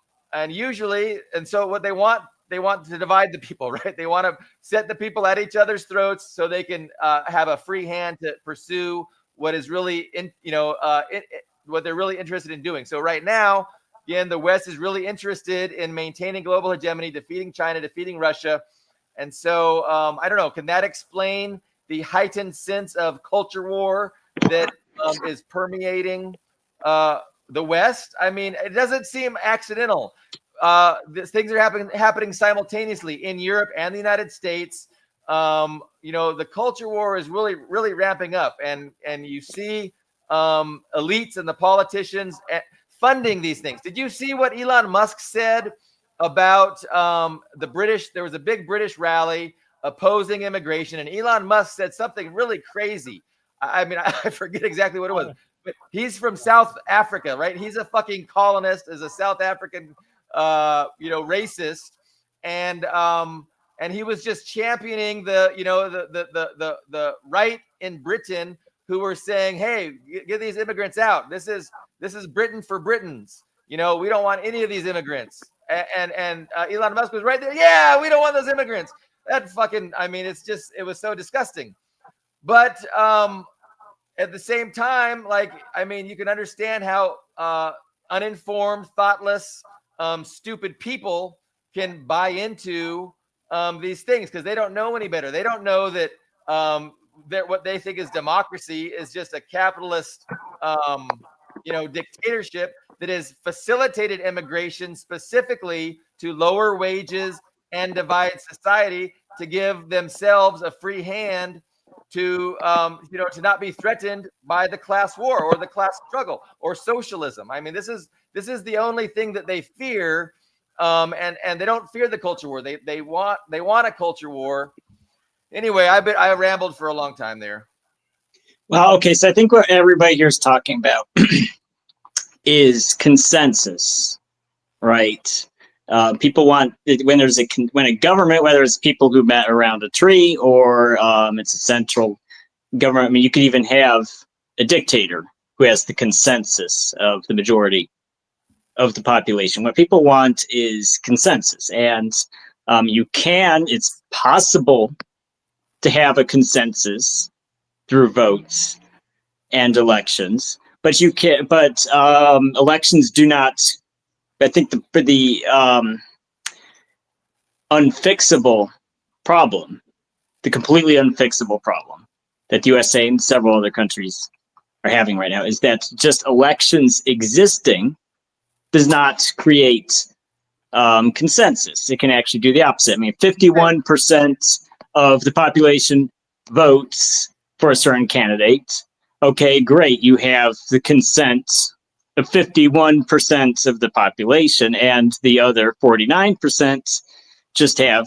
so what they want to divide the people, right? They want to set the people at each other's throats so they can have a free hand to pursue what is really what they're really interested in doing. So right now, again, the West is really interested in maintaining global hegemony, defeating China, defeating Russia. And so I don't know, can that explain the heightened sense of culture war that is permeating the West? I mean, it doesn't seem accidental. Things are happening simultaneously in Europe and the United States. The culture war is really, really ramping up, and you see elites and the politicians funding these things. Did you see what Elon Musk said about the British? There was a big British rally opposing immigration, and Elon Musk said something really crazy. I mean, I forget exactly what it was, but he's from South Africa, right? He's a fucking colonist, is a South African, racist, and he was just championing the right in Britain, who were saying, "Hey, get these immigrants out. This is Britain for Britons. We don't want any of these immigrants." And Elon Musk was right there. Yeah, we don't want those immigrants. That fucking, I mean, it was so disgusting. But at the same time, you can understand how uninformed, thoughtless, stupid people can buy into these things because they don't know any better. They don't know that what they think is democracy is just a capitalist, dictatorship that has facilitated immigration specifically to lower wages and divide society to give themselves a free hand to not be threatened by the class war or the class struggle or socialism. I mean, this is the only thing that they fear, and they don't fear the culture war. They want a culture war. Anyway, I rambled for a long time there. Well, okay, so I think what everybody here is talking about is consensus, right? People want, when a government, whether it's people who met around a tree or it's a central government. I mean, you could even have a dictator who has the consensus of the majority of the population. What people want is consensus, and it's possible to have a consensus through votes and elections, but elections do not. I think the unfixable problem, the completely unfixable problem that the USA and several other countries are having right now, is that just elections existing does not create consensus. It can actually do the opposite. I mean, 51% of the population votes for a certain candidate. Okay, great. You have the consent of 51% of the population, and the other 49% just have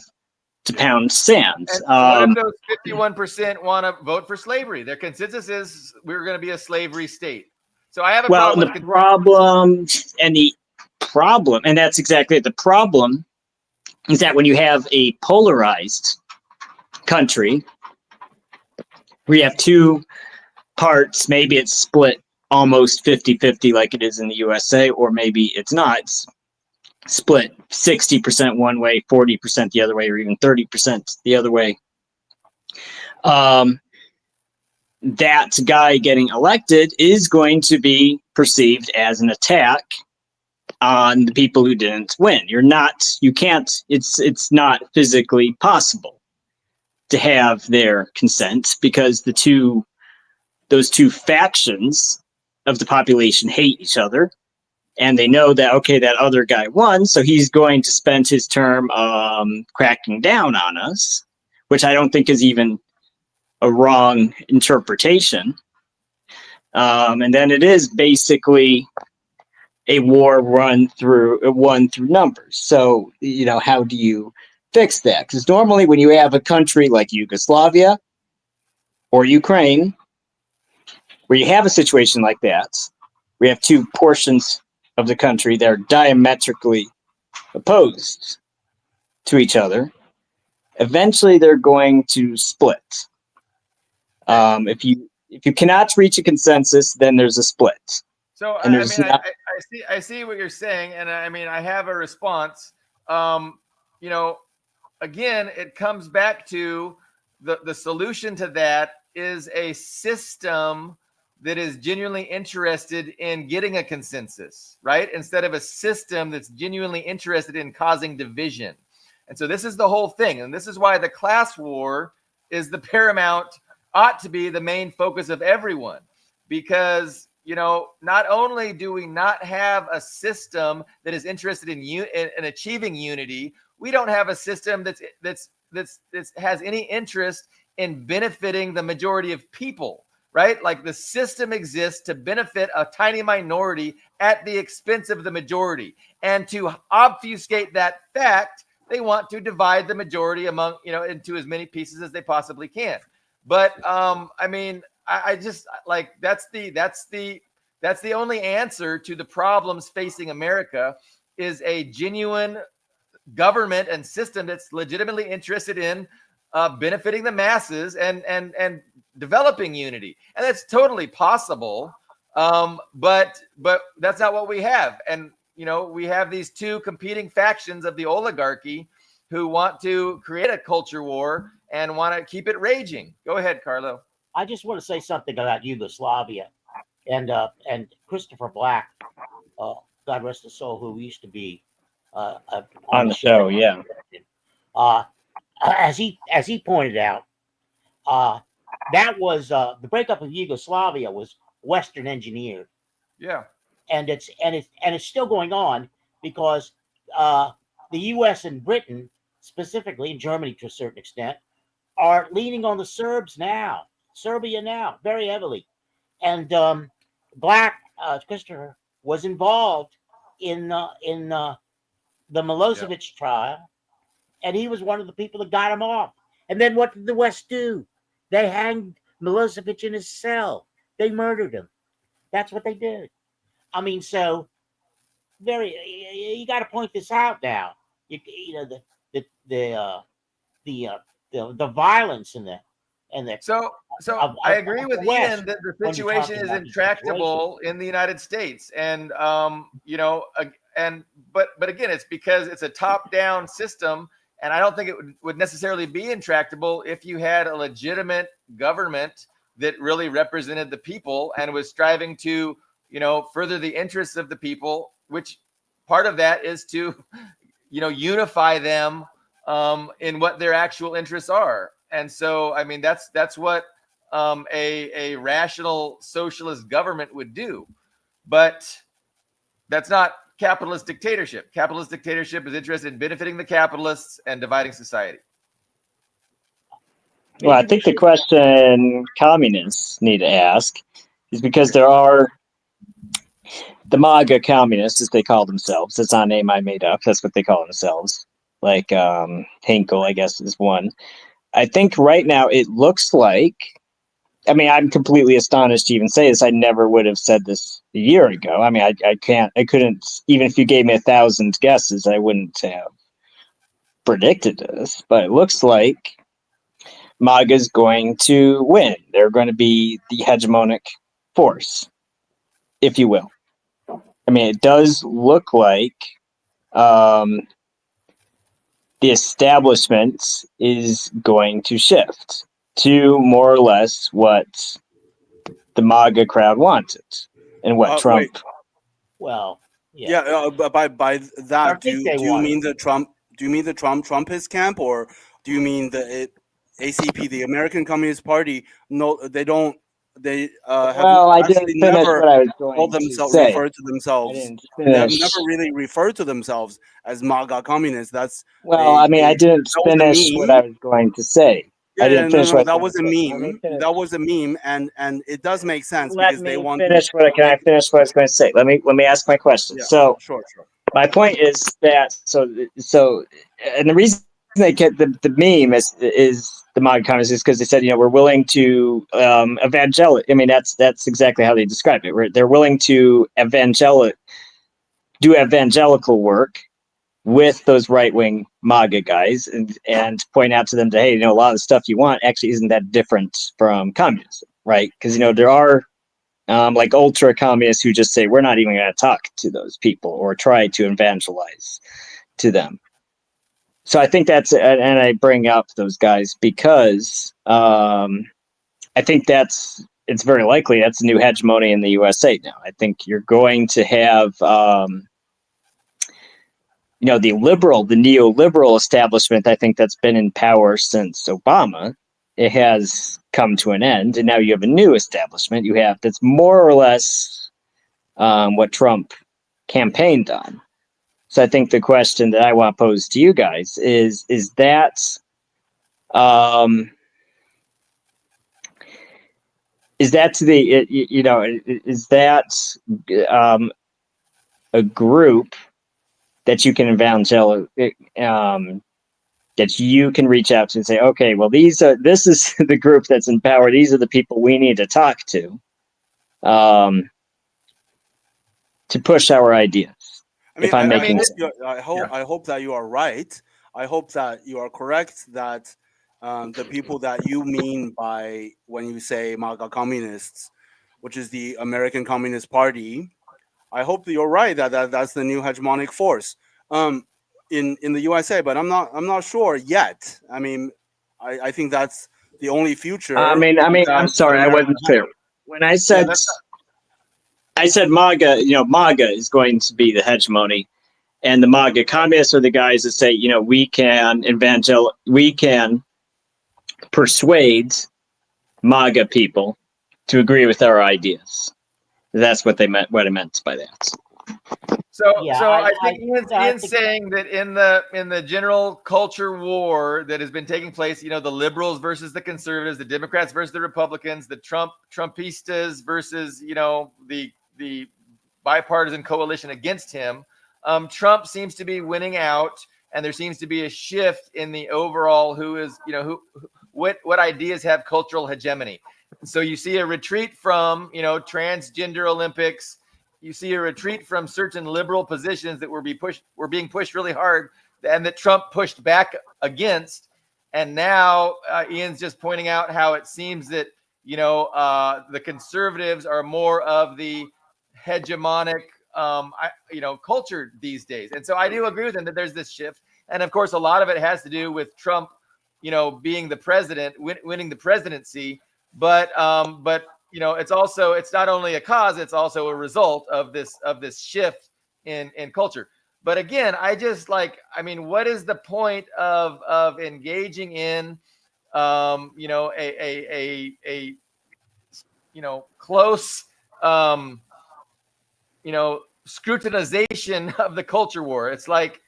to pound sand. And what if those 51% want to vote for slavery? Their consensus is we're going to be a slavery state. So I have a problem. And that's exactly it. The problem is that when you have a polarized country, we have two parts, maybe it's split almost 50-50 like it is in the USA, or maybe it's not. It's split 60% one way, 40% the other way, or even 30% the other way. That guy getting elected is going to be perceived as an attack on the people who didn't win. It's not physically possible to have their consent, because those two factions of the population hate each other, and they know that, okay, that other guy won, so he's going to spend his term cracking down on us, which I don't think is even a wrong interpretation. And then it is basically a war won through numbers. So, how do you fix that? Because normally when you have a country like Yugoslavia or Ukraine, where you have a situation like that, we have two portions of the country that are diametrically opposed to each other, eventually they're going to split. If you cannot reach a consensus, then there's a split. So I see what you're saying, and I have a response. Again, it comes back to the solution to that is a system that is genuinely interested in getting a consensus, right? Instead of a system that's genuinely interested in causing division. And so this is the whole thing. And this is why the class war is the paramount, ought to be the main focus of everyone. Because, you know, not only do we not have a system that is interested in achieving unity, we don't have a system that has any interest in benefiting the majority of people, right? Like the system exists to benefit a tiny minority at the expense of the majority. And to obfuscate that fact, they want to divide the majority among, you know, into as many pieces as they possibly can. But I mean, I just like that's the only answer to the problems facing America is a genuine government and system that's legitimately interested in benefiting the masses and developing unity. And that's totally possible. But that's not what we have. And you know, we have these two competing factions of the oligarchy who want to create a culture war and want to keep it raging. Go ahead, Carlo. I just want to say something about Yugoslavia and Christopher Black, God rest his soul, who used to be On the show, yeah. As he pointed out, that was the breakup of Yugoslavia was Western engineered. Yeah. And it's still going on because the U.S. and Britain, specifically, and Germany to a certain extent, are leaning on the Serbia now, very heavily. And Black Christopher was involved in the Milosevic trial, and he was one of the people that got him off. And then what did the West do? They hanged Milosevic in his cell. They murdered him. That's what they did. I mean, so you got to point this out now. You know the violence and the So I agree with Ian that the situation is intractable in the United States, and you know, but again, it's because it's a top-down system, and I don't think it would necessarily be intractable if you had a legitimate government that really represented the people and was striving to, you know, further the interests of the people, which part of that is to, you know, unify them in what their actual interests are. And so, I mean, that's what a rational socialist government would do. But that's not capitalist dictatorship. Capitalist dictatorship is interested in benefiting the capitalists and dividing society. Well, I think the question communists need to ask is because there are the MAGA communists, as they call themselves. That's not a name I made up. That's what they call themselves. Like Hinkle, I guess, is one. I think right now it looks like, I mean, I'm completely astonished to even say this. I never would have said this a year ago. I mean, I couldn't, even if you gave me 1,000 guesses, I wouldn't have predicted this. But it looks like MAGA is going to win. They're going to be the hegemonic force, if you will. I mean, it does look like the establishment is going to shift to more or less what the MAGA crowd wanted and what Trump. Wait. Well, by that, do you mean the Trump? Do you mean the Trumpist camp, or do you mean the ACP, the American Communist Party? No, they don't. They well, I didn't finish what I was going to say. Referred to themselves. They have never really referred to themselves as MAGA communists. That's I mean, I didn't finish what I was going to say. Yeah, I didn't finish what that was a meme. That was a meme, and it does make sense because they want. Can I finish what I was going to say? Let me ask my question. Yeah, so, sure. My point is that and the reason they get the meme is the MAGA communists is because they said, you know, we're willing to I mean, that's exactly how they describe it. They're willing to do evangelical work with those right-wing MAGA guys and point out to them that, hey, you know, a lot of the stuff you want actually isn't that different from communism, right? Because, you know, there are like ultra communists who just say, we're not even going to talk to those people or try to evangelize to them. So I think and I bring up those guys because I think that's it's very likely that's a new hegemony in the USA now. I think you're going to have, the neoliberal establishment. I think that's been in power since Obama. It has come to an end, and now you have a new establishment. You have that's more or less what Trump campaigned on. So I think the question that I want to pose to you guys is that is that to the is that a group that you can that you can reach out to and say, okay, well, this is the group that's in power. These are the people we need to talk to push our ideas. I mean, If I'm I making hope sense. I hope that you are right. I hope that you are correct that the people that you mean by when you say MAGA communists, which is the American Communist Party, I hope that you're right that's the new hegemonic force in the USA. But I'm not sure yet. I mean, I think that's the only future. I'm that sorry, I America wasn't clear. When I said that's MAGA, MAGA is going to be the hegemony, and the MAGA communists are the guys that say, we can persuade MAGA people to agree with our ideas. That's what I meant by that. So, Yeah, I think I Ian's think- saying that in the general culture war that has been taking place, the liberals versus the conservatives, the Democrats versus the Republicans, the Trumpistas versus the bipartisan coalition against him. Trump seems to be winning out, and there seems to be a shift in the overall what ideas have cultural hegemony. So you see a retreat from transgender Olympics. You see a retreat from certain liberal positions that were being pushed really hard, and that Trump pushed back against. And now Ian's just pointing out how it seems that the conservatives are more of the hegemonic culture these days. And so I do agree with him that there's this shift, and of course a lot of it has to do with Trump being the president, winning the presidency. But it's not only a cause, it's also a result of this shift in culture. But again, what is the point of engaging in a close scrutinization of the culture war? It's like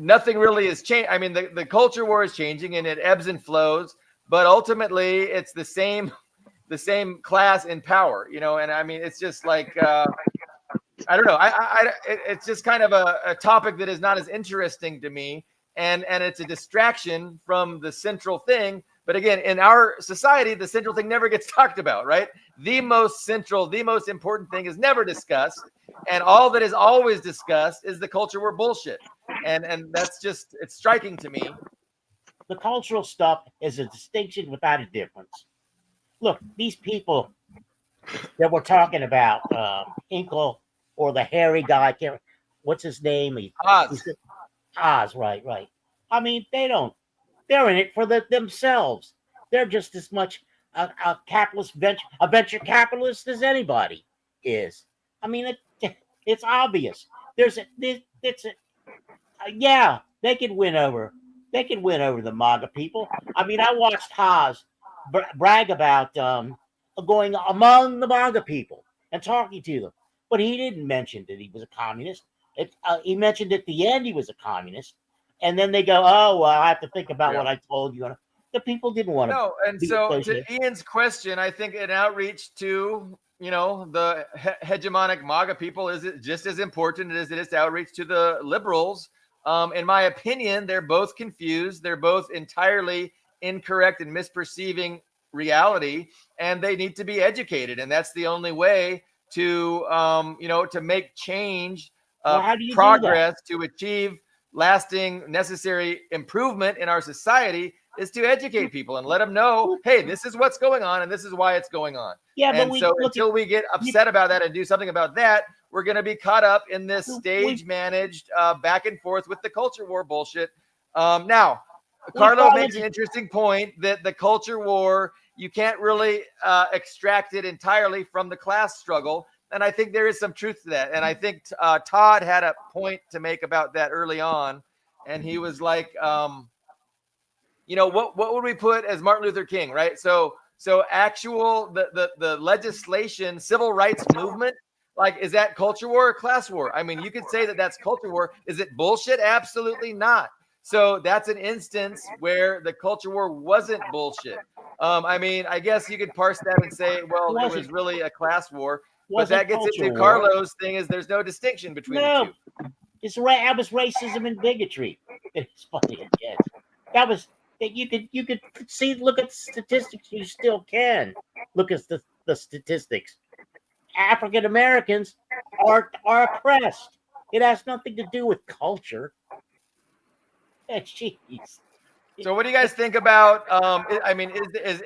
nothing really has changed. The culture war is changing, and it ebbs and flows, but ultimately it's the same class in power, and it's just like I don't know. It's just kind of a topic that is not as interesting to me, and it's a distraction from the central thing. But again, in our society, the central thing never gets talked about, right? The most important thing is never discussed, and all that is always discussed is the culture war bullshit. And that's just, it's striking to me. The cultural stuff is a distinction without a difference. Look, these people that we're talking about, Inkle or the hairy guy, what's his name? Oz. Oz, right. They're in it for themselves. They're just as much a venture capitalist as anybody is. It's obvious. Yeah, they can win over the MAGA people. I watched Haas brag about going among the MAGA people and talking to them, but he didn't mention that he was a communist. He mentioned at the end he was a communist, and then they go, "Oh, well, I have to think about what I told you." The people didn't want to. No, and so to Ian's question, I think an outreach to the hegemonic MAGA people is just as important as it is to outreach to the liberals. In my opinion, they're both confused. They're both entirely incorrect and misperceiving reality, and they need to be educated. And that's the only way to, to make change, progress, to achieve lasting, necessary improvement in our society, is to educate people and let them know, hey, this is what's going on and this is why it's going on. Yeah, and until we get upset about that and do something about that, we're going to be caught up in this stage-managed back and forth with the culture war bullshit. Now, Carlo makes an interesting point that the culture war you can't really extract it entirely from the class struggle. And I think there is some truth to that. And I think Todd had a point to make about that early on. And he was like, what would we put as Martin Luther King, right? So actual the legislation, civil rights movement, like, is that culture war or class war? I mean, you could say that that's culture war. Is it bullshit? Absolutely not. So that's an instance where the culture war wasn't bullshit. I mean, I guess you could parse that and say, well, it was really a class war. But that gets into Carlos' thing, is there's no distinction between the two. That was racism and bigotry. It's funny, yes. That was that you could see. Look at statistics. You still can look at the statistics. African Americans are oppressed. It has nothing to do with culture. Jeez. So what do you guys think about? I mean,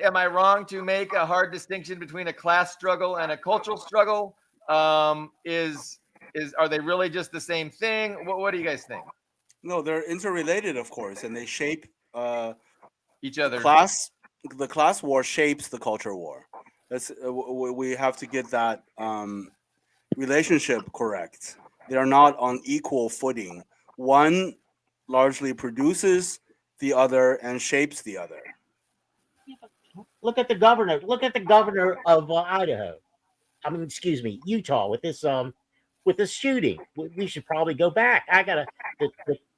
am I wrong to make a hard distinction between a class struggle and a cultural struggle? Are they really just the same thing? What do you guys think? No, they're interrelated, of course, and they shape each other. The class war shapes the culture war. That's we have to get that relationship correct. They are not on equal footing. One largely produces the other and shapes the other. Look at the governor. Look at the governor of Idaho. I mean, excuse me, Utah, with this shooting. We should probably go back. I gotta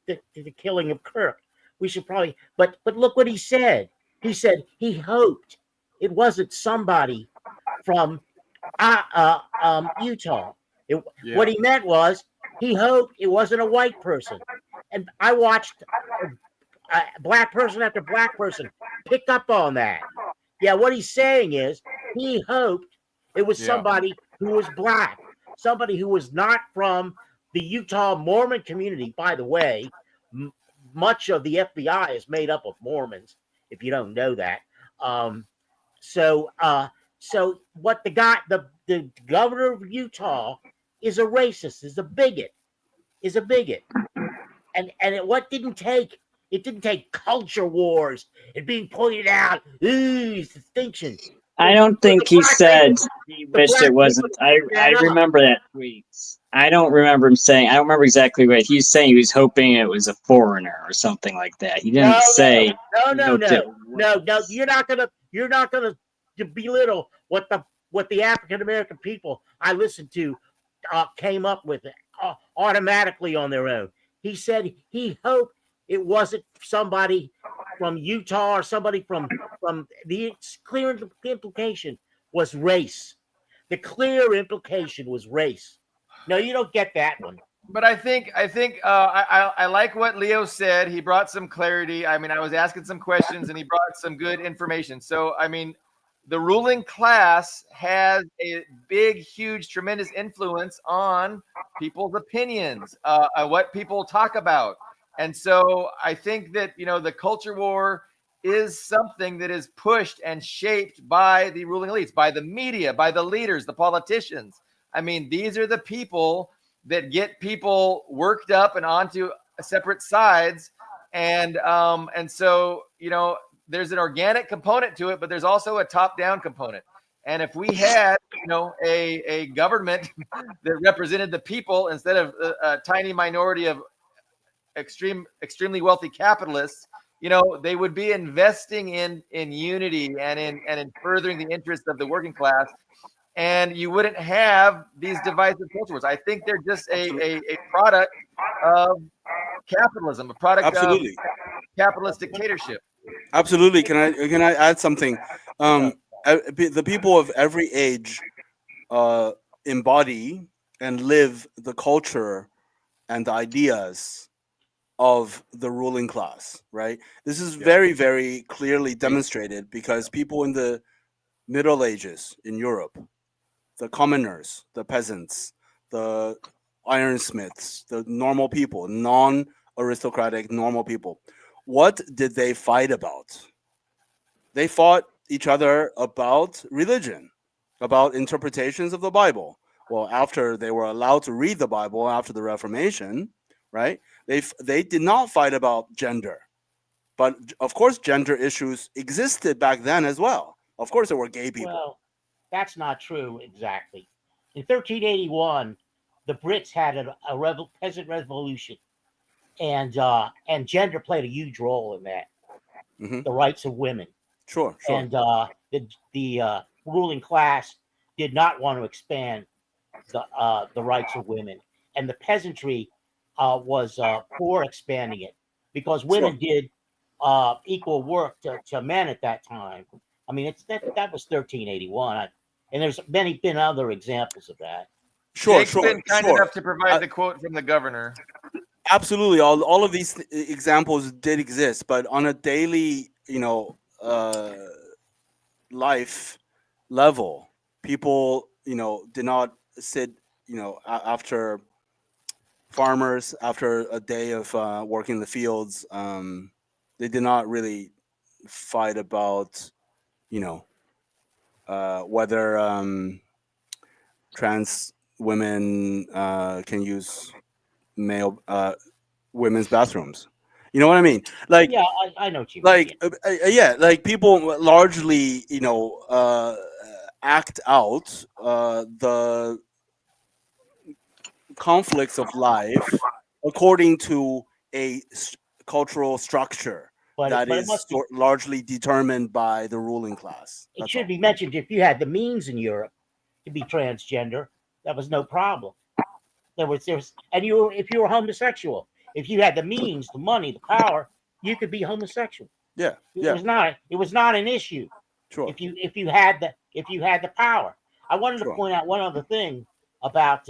the killing of Kirk. We should probably. But look what he said. He said he hoped it wasn't somebody from Utah. What he meant was he hoped it wasn't a white person. And I watched black person after black person pick up on that. Yeah, what he's saying is he hoped it was somebody who was black, somebody who was not from the Utah Mormon community. By the way, much of the FBI is made up of Mormons, if you don't know that. So what the governor of Utah is a racist, is a bigot. And it didn't take culture wars and being pointed out, distinction. I don't think he said he wished it wasn't. I remember that tweet. I don't remember him saying. I don't remember exactly what he was saying. He was hoping it was a foreigner or something like that. He didn't say. No. You're not gonna belittle what the African American people I listened to came up with it automatically on their own. He said he hoped it wasn't somebody from Utah or somebody from the clear implication was race. The clear implication was race. No, you don't get that one. But I think I like what Leo said. He brought some clarity. I mean, I was asking some questions and he brought some good information. So, I mean, the ruling class has a big, huge, tremendous influence on people's opinions, what people talk about. And so I think that, the culture war is something that is pushed and shaped by the ruling elites, by the media, by the leaders, the politicians. I mean, these are the people that get people worked up and onto separate sides. And so, there's an organic component to it, but there's also a top-down component. And if we had, a government that represented the people instead of a tiny minority of extremely wealthy capitalists, they would be investing in unity and in furthering the interests of the working class. And you wouldn't have these divisive culture wars. I think they're just a product of capitalism, a product of capitalist dictatorship. Absolutely. Can I add something? The people of every age embody and live the culture and the ideas of the ruling class, right? This is very, very clearly demonstrated because people in the Middle Ages in Europe, the commoners, the peasants, the ironsmiths, the normal people, non-aristocratic normal people, what did they fight about? They fought each other about religion, about interpretations of the Bible. Well, after they were allowed to read the Bible after the Reformation, right? They did not fight about gender. But of course, gender issues existed back then as well. Of course, there were gay people. Well, that's not true exactly. In 1381, the Brits had a peasant revolution, and gender played a huge role in that. Mhm. The rights of women, Sure. and the ruling class did not want to expand the rights of women, and the peasantry was for expanding it because women did equal work to men at that time. I mean, that was 1381, and there's been other examples of that. Sure. Jake's been kind enough to provide the quote from the governor. Absolutely, all of these examples did exist, but on a daily, life level, people, did not sit, after farmers after a day of working in the fields. They did not really fight about, whether trans women can use male women's bathrooms. You know what I mean? Like, Yeah, I know what you mean. yeah, like people largely, act out the conflicts of life according to a cultural structure that But it is must be. largely determined by the ruling class. It That's should all. be mentioned if you had the means in Europe to be transgender, that was no problem. And if you were homosexual, if you had the means, the money, the power, you could be homosexual. Yeah, It yeah, was not an issue sure, if you had the power. I wanted to sure. point out one other thing about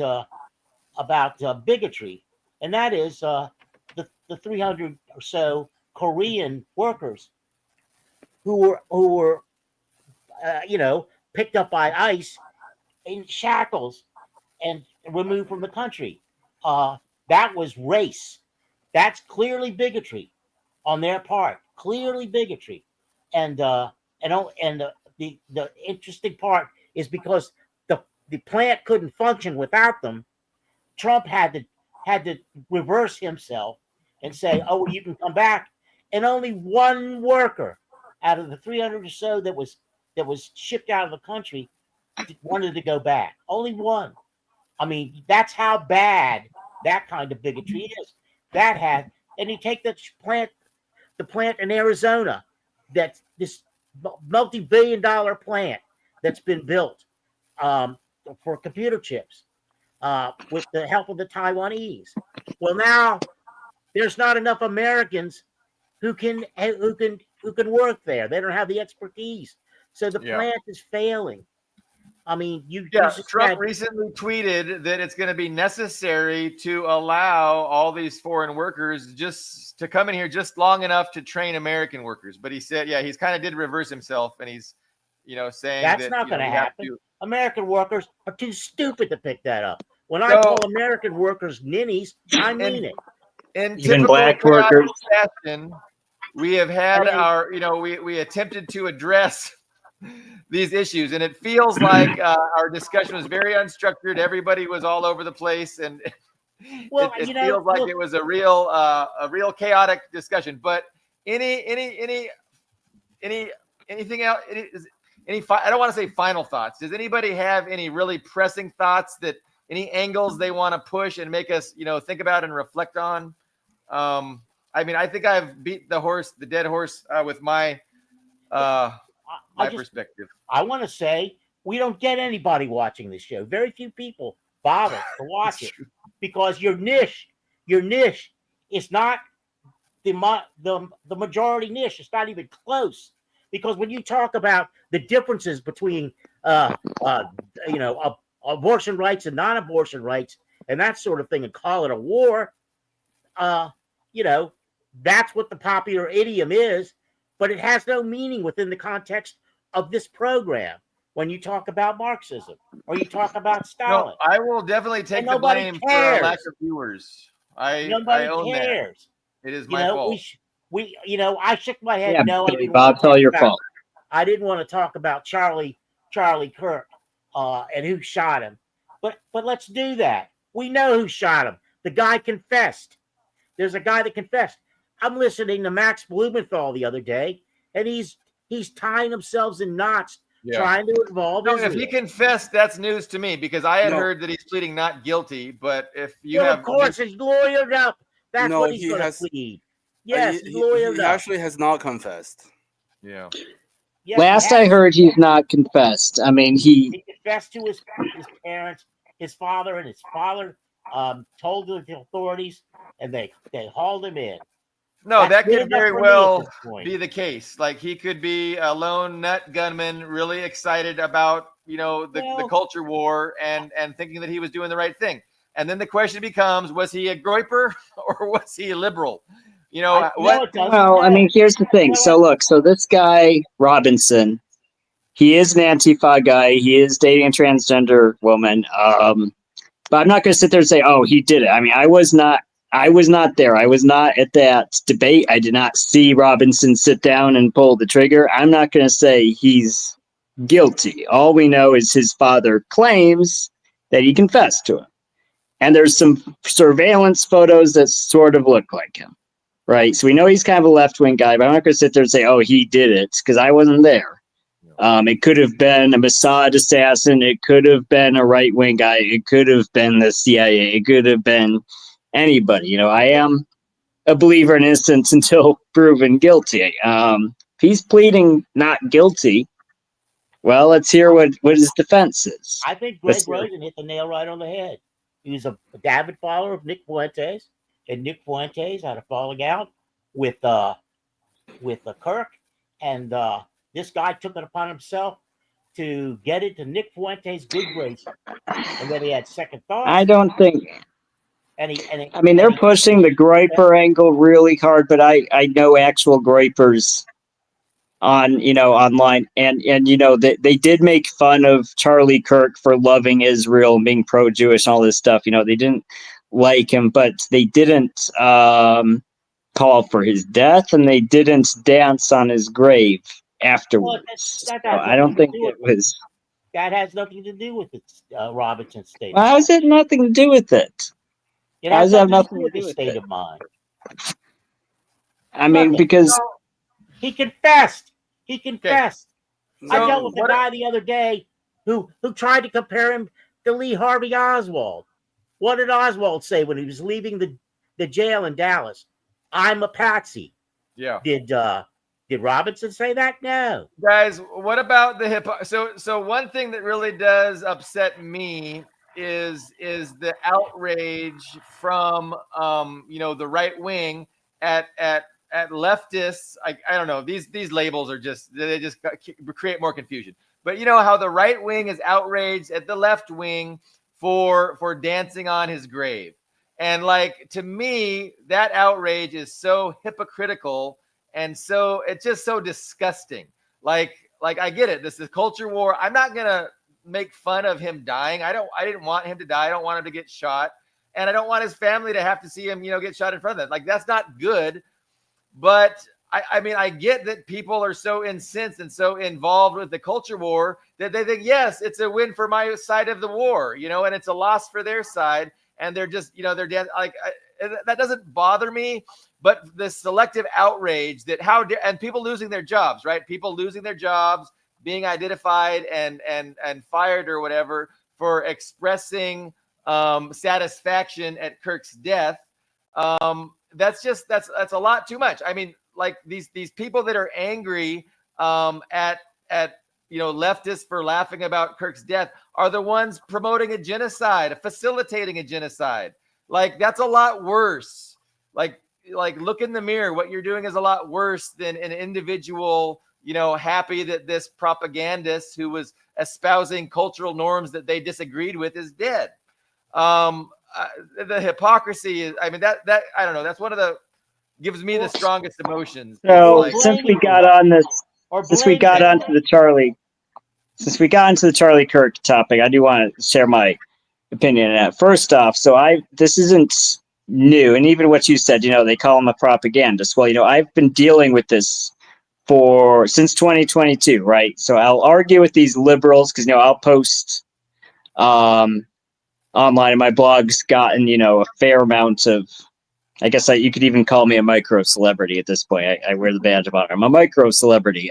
bigotry, and that is the 300 or so Korean workers who were picked up by ICE in shackles and removed from the country. That was race. That's clearly bigotry on their part. Clearly bigotry, and the interesting part is because the plant couldn't function without them. Trump had to reverse himself and say, "Oh, well, you can come back." And only one worker out of the 300 or so that was shipped out of the country wanted to go back. Only one. I mean, that's how bad that kind of bigotry is. And you take the plant in Arizona, that's this multi-billion-dollar plant that's been built for computer chips with the help of the Taiwanese. Well, now there's not enough Americans who can work there. They don't have the expertise, so the plant is failing. I mean, Trump recently tweeted that it's going to be necessary to allow all these foreign workers just to come in here just long enough to train American workers. But he said, he's kind of did reverse himself, and he's, saying that's that not going to happen. American workers are too stupid to pick that up. When I call American workers ninnies, I mean it. In Even typical black workers fashion, we have had we attempted to address these issues, and it feels like our discussion was very unstructured. Everybody was all over the place, and it feels like it was a real chaotic discussion. But anything else? I don't want to say final thoughts. Does anybody have any really pressing thoughts any angles they want to push and make us, think about and reflect on? I mean, I think I've beat the dead horse with my perspective. I want to say we don't get anybody watching this show. Very few people bother to watch it because your niche is not the majority niche. It's not even close. Because when you talk about the differences between abortion rights and non-abortion rights and that sort of thing, and call it a war, that's what the popular idiom is, but it has no meaning within the context of this program when you talk about Marxism or you talk about Stalin. No, I will definitely take the blame for our lack of viewers. Nobody cares. That. It is my fault. I shook my head. Yeah, No, Bob, it's all your fault. I didn't want to talk about Charlie Kirk and who shot him, but let's do that. We know who shot him. The guy confessed. There's a guy that confessed. I'm listening to Max Blumenthal the other day, and he's he's tying himself in knots Yeah. trying to involve No, Israel. if he confessed, that's news to me because I had No. heard that he's pleading not guilty. But if you Well, have, of course, he's lawyered up. That's No, what he's he going to has- plead. Yes, he's he lawyered up. actually has not confessed. yeah, Yes, Last he I has. heard, he's not confessed. I mean, He confessed to his parents, his father, and his father told the authorities, and they hauled him in. no, That's that good could enough very for me at well this point. be the case. Like he could be a lone nut gunman, really excited about the Well- culture war and thinking that he was doing the right thing. And then the question becomes: was he a groiper or was he a liberal? No, What? it doesn't well, I matter. mean, here's the thing. You know So look, so this guy Robinson, he is an Antifa guy. He is dating a transgender woman. But I'm not going to sit there and say, "Oh, he did it." I mean, I was not there. I was not at that debate. I did not see Robinson sit down and pull the trigger. I'm not going to say he's guilty. All we know is his father claims that he confessed to him. And there's some surveillance photos that sort of look like him, right? So we know he's kind of a left-wing guy, but I'm not going to sit there and say, "Oh, he did it," because I wasn't there. It could have been a Mossad assassin. It could have been a right-wing guy. It could have been the CIA. It could have been anybody. I am a believer in innocence until proven guilty. If he's pleading not guilty, well, let's hear what his defense is. I think Greg Let's hear it. Rosen hit the nail right on the head. He was a avid follower of Nick Fuentes, and Nick Fuentes had a falling out with Kirk, and this guy took it upon himself to get into Nick Fuentes' good grace, and then he had second thoughts. I don't think. And I mean, they're pushing the Groiper angle really hard, but I know actual Groipers on online, and they did make fun of Charlie Kirk for loving Israel, being pro-Jewish, and all this stuff. They didn't like him, but they didn't call for his death, and they didn't dance on his grave afterwards. Well, So I don't think it was. That has nothing to do with it, Robinson's state. Well, how has it nothing to do with it? It how has does that have nothing to nothing do with to do his with state it? of mind. I mean, Nothing. because He confessed. He confessed. I So dealt with a what- guy the other day who tried to compare him to Lee Harvey Oswald. What did Oswald say when he was leaving the jail in Dallas? "I'm a patsy." Yeah. Did Robinson say that? No. Guys, what about the hip? So one thing that really does upset me is the outrage from the right wing at leftists. I don't know. These labels are just create more confusion. But you know how the right wing is outraged at the left wing for dancing on his grave. And like, to me, that outrage is so hypocritical. And so it's just so disgusting. Like I get it. This is culture war. I'm not going to make fun of him dying. I didn't want him to die. I don't want him to get shot. And I don't want his family to have to see him, get shot in front of them. Like, that's not good. But I mean, I get that people are so incensed and so involved with the culture war that they think, yes, it's a win for my side of the war, and it's a loss for their side. And they're just, they're like, that doesn't bother me. But the selective outrage that and people losing their jobs, right? People losing their jobs, being identified and fired or whatever for expressing satisfaction at Kirk's death. That's a lot too much. I mean, like these people that are angry at leftists for laughing about Kirk's death are the ones promoting a genocide, facilitating a genocide. Like, that's a lot worse. Like look in the mirror. What you're doing is a lot worse than an individual, happy that this propagandist who was espousing cultural norms that they disagreed with is dead. The hypocrisy is, I mean, that I don't know. That's one of the gives me the strongest emotions. so Like, since we got on this, since we got onto the Charlie Kirk topic, I do want to share my opinion on that. First off, this isn't new, and even what you said, they call him a propagandist. Well, I've been dealing with this since 2022, right? So I'll argue with these liberals because I'll post online, and my blog's gotten a fair amount of I guess you could even call me a micro celebrity at this point. I wear the badge of honor. I'm a micro celebrity.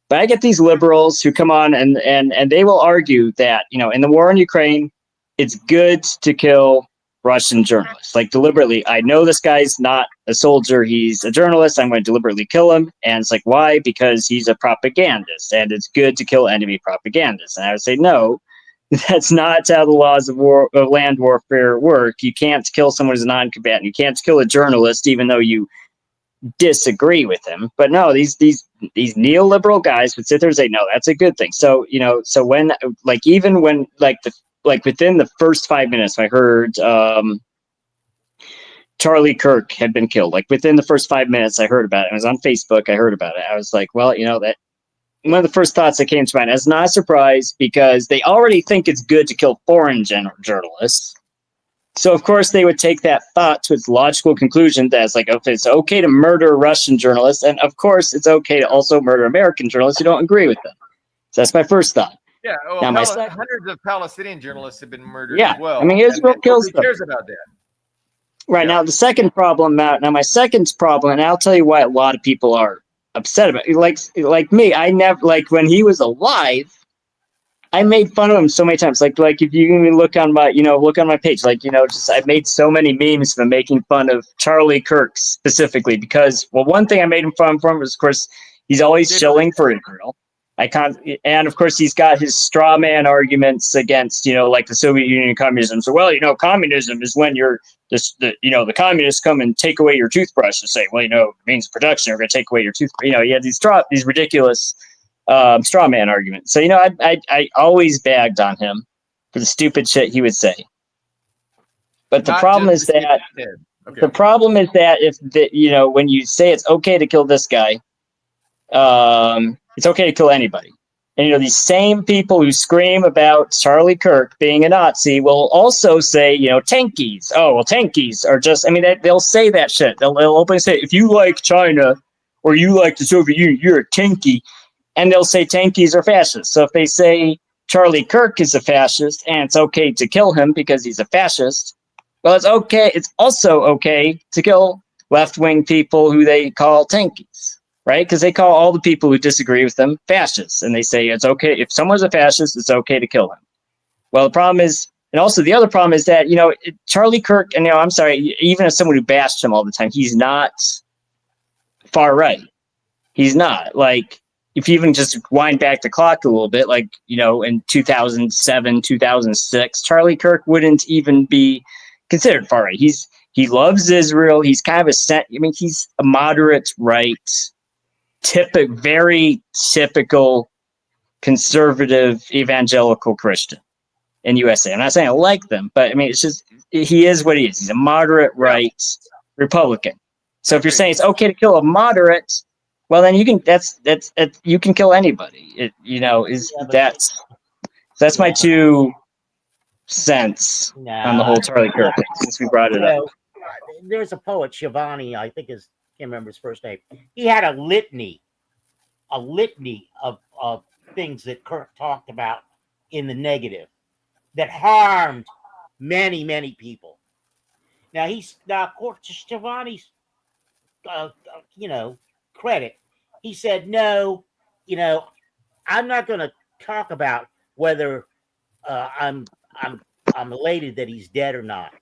But I get these liberals who come on and they will argue that, in the war in Ukraine, it's good to kill Russian journalists. Like deliberately, I know this guy's not a soldier, he's a journalist, I'm going to deliberately kill him. And it's like, why? Because he's a propagandist and it's good to kill enemy propagandists. And I would say, no, that's not how the laws of land warfare work. You can't kill someone who's a non-combatant. You can't kill a journalist, even though you disagree with him. But no, these neoliberal guys would sit there and say, no, that's a good thing. So so when even when within the first 5 minutes, I heard Charlie Kirk had been killed. Like within the first 5 minutes, I heard about it. It was on Facebook. I heard about it. I was like, well, that one of the first thoughts that came to mind. It's not a surprise because they already think it's good to kill foreign journalists. So, of course, they would take that thought to its logical conclusion that it's like, okay, it's okay to murder Russian journalists. And, of course, it's okay to also murder American journalists who don't agree with them. So that's my first thought. Yeah, well, Now, hundreds of Palestinian journalists have been murdered Yeah, as well. I mean, Israel kills nobody them. cares about that. Right, Yeah. now the second problem, my second problem, and I'll tell you why a lot of people are upset about it. Like me, I never, when he was alive, I made fun of him so many times. Like if you even look on my page, I've made so many memes from making fun of Charlie Kirk specifically because, well, one thing I made him fun for was, of course, he's always shilling for Israel. And of course, he's got his straw man arguments against, the Soviet Union and communism. So, well, communism is when the communists come and take away your toothbrush and say, well, it means production. We're going to take away your toothbrush. He had these ridiculous straw man argument. So, I always bagged on him for the stupid shit he would say. But the problem is that when you say it's okay to kill this guy, it's okay to kill anybody. And these same people who scream about Charlie Kirk being a Nazi will also say, tankies. Oh, well, tankies are just. I mean, they'll say that shit. They'll openly say, if you like China or you like the Soviet Union, you're a tanky. And they'll say tankies are fascists. So if they say Charlie Kirk is a fascist and it's okay to kill him because he's a fascist, well, it's okay. It's also okay to kill left-wing people who they call tankies, right? Because they call all the people who disagree with them fascists. And they say it's okay. If someone's a fascist, it's okay to kill him. Well, the problem is, and also the other problem is that, Charlie Kirk, and I'm sorry, even as someone who bashed him all the time, he's not far right. He's not. If you even just wind back the clock a little bit, in 2007, 2006, Charlie Kirk wouldn't even be considered far right. He loves Israel. He's kind of he's a moderate right, very typical conservative evangelical Christian in USA. I'm not saying I like them, but it's just, he is what he is. He's a moderate right Republican. So if you're saying it's okay to kill a moderate, well, then you can. You can kill anybody. That's my 2 cents on the whole Charlie Kirk thing. Since we brought it up, there's a poet, Shivani, I think can't remember his first name. He had a litany of things that Kirk talked about in the negative that harmed many, many people. Now of course, to Shivani's credit, he said, no, I'm not going to talk about whether I'm elated that he's dead or not.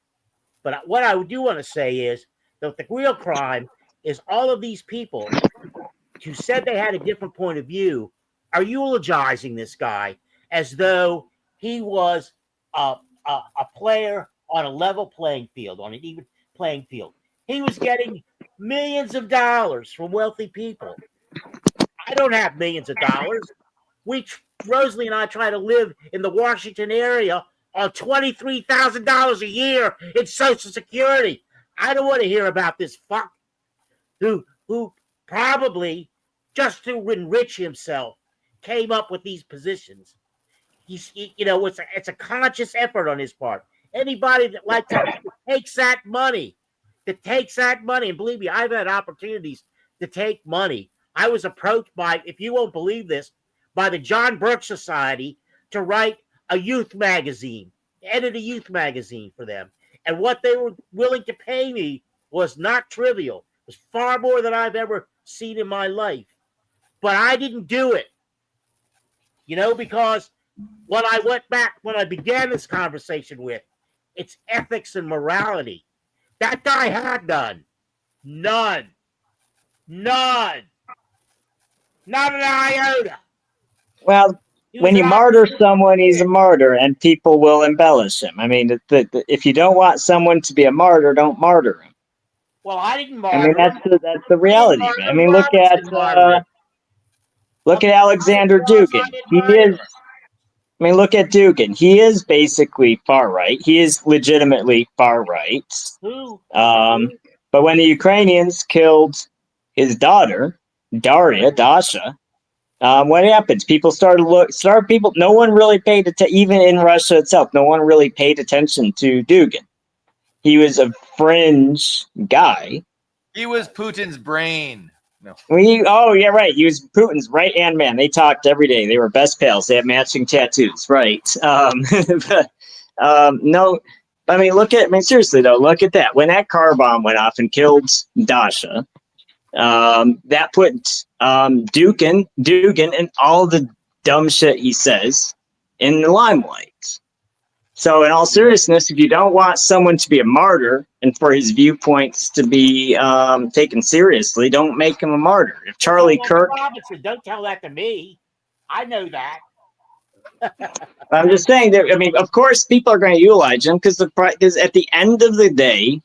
But what I do want to say is that the real crime is all of these people who said they had a different point of view are eulogizing this guy as though he was a player on a level playing field, on an even playing field. He was getting millions of dollars from wealthy people. I don't have millions of dollars. Rosalie and I try to live in the Washington area on $23,000 a year in Social Security. I don't want to hear about this fuck who probably just to enrich himself came up with these positions. It's a conscious effort on his part. Anybody that takes that money, and believe me, I've had opportunities to take money. I was approached by, if you won't believe this, by the John Birch Society to write a youth magazine, edit a youth magazine for them. And what they were willing to pay me was not trivial. It was far more than I've ever seen in my life. But I didn't do it, because when I went back, when I began this conversation with, it's ethics and morality. That guy had none. None. Not an iota. Well, He was when you an martyr absolute someone, he's a dick. martyr, and people will embellish him. I mean, if you don't want someone to be a martyr, don't martyr him. Well, I didn't I mean, martyr that's him. the Ian reality of it. I Martin mean, Robinson martyred him. look at I Alexander Dugin. didn't He martyr is. I mean, look at Dugin. He is basically far right. He is legitimately far right. Who? But when the Ukrainians killed his daughter, Dasha, what happens? People people. No one really paid attention. Even in Russia itself, no one really paid attention to Dugin. He was a fringe guy. He was Putin's brain. No. Oh yeah, right. He was Putin's right hand man. They talked every day. They were best pals. They had matching tattoos. Right. No, I mean, seriously though, look at that. When that car bomb went off and killed Dasha, that put Dugin and all the dumb shit he says in the limelight. So, in all seriousness, if you don't want someone to be a martyr and for his viewpoints to be taken seriously, don't make him a martyr. If Charlie Kirk, Robinson, don't tell that to me. I know that. I'm just saying that. I mean, of course, people are going to utilize him because at the end of the day,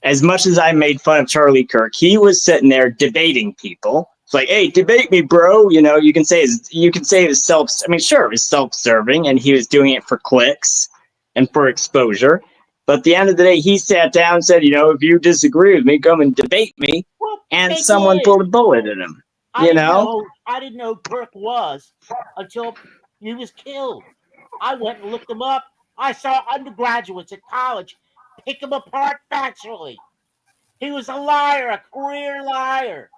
as much as I made fun of Charlie Kirk, he was sitting there debating people. It's like, hey, debate me, bro. You can say it was self. I mean, sure, it was self-serving, and he was doing it for clicks and for exposure. But at the end of the day, he sat down and said, if you disagree with me, come and debate me. Well, And someone pulled a bullet at him. I didn't know who Kirk was until he was killed. I went and looked him up. I saw undergraduates at college pick him apart factually. He was a liar, a career liar.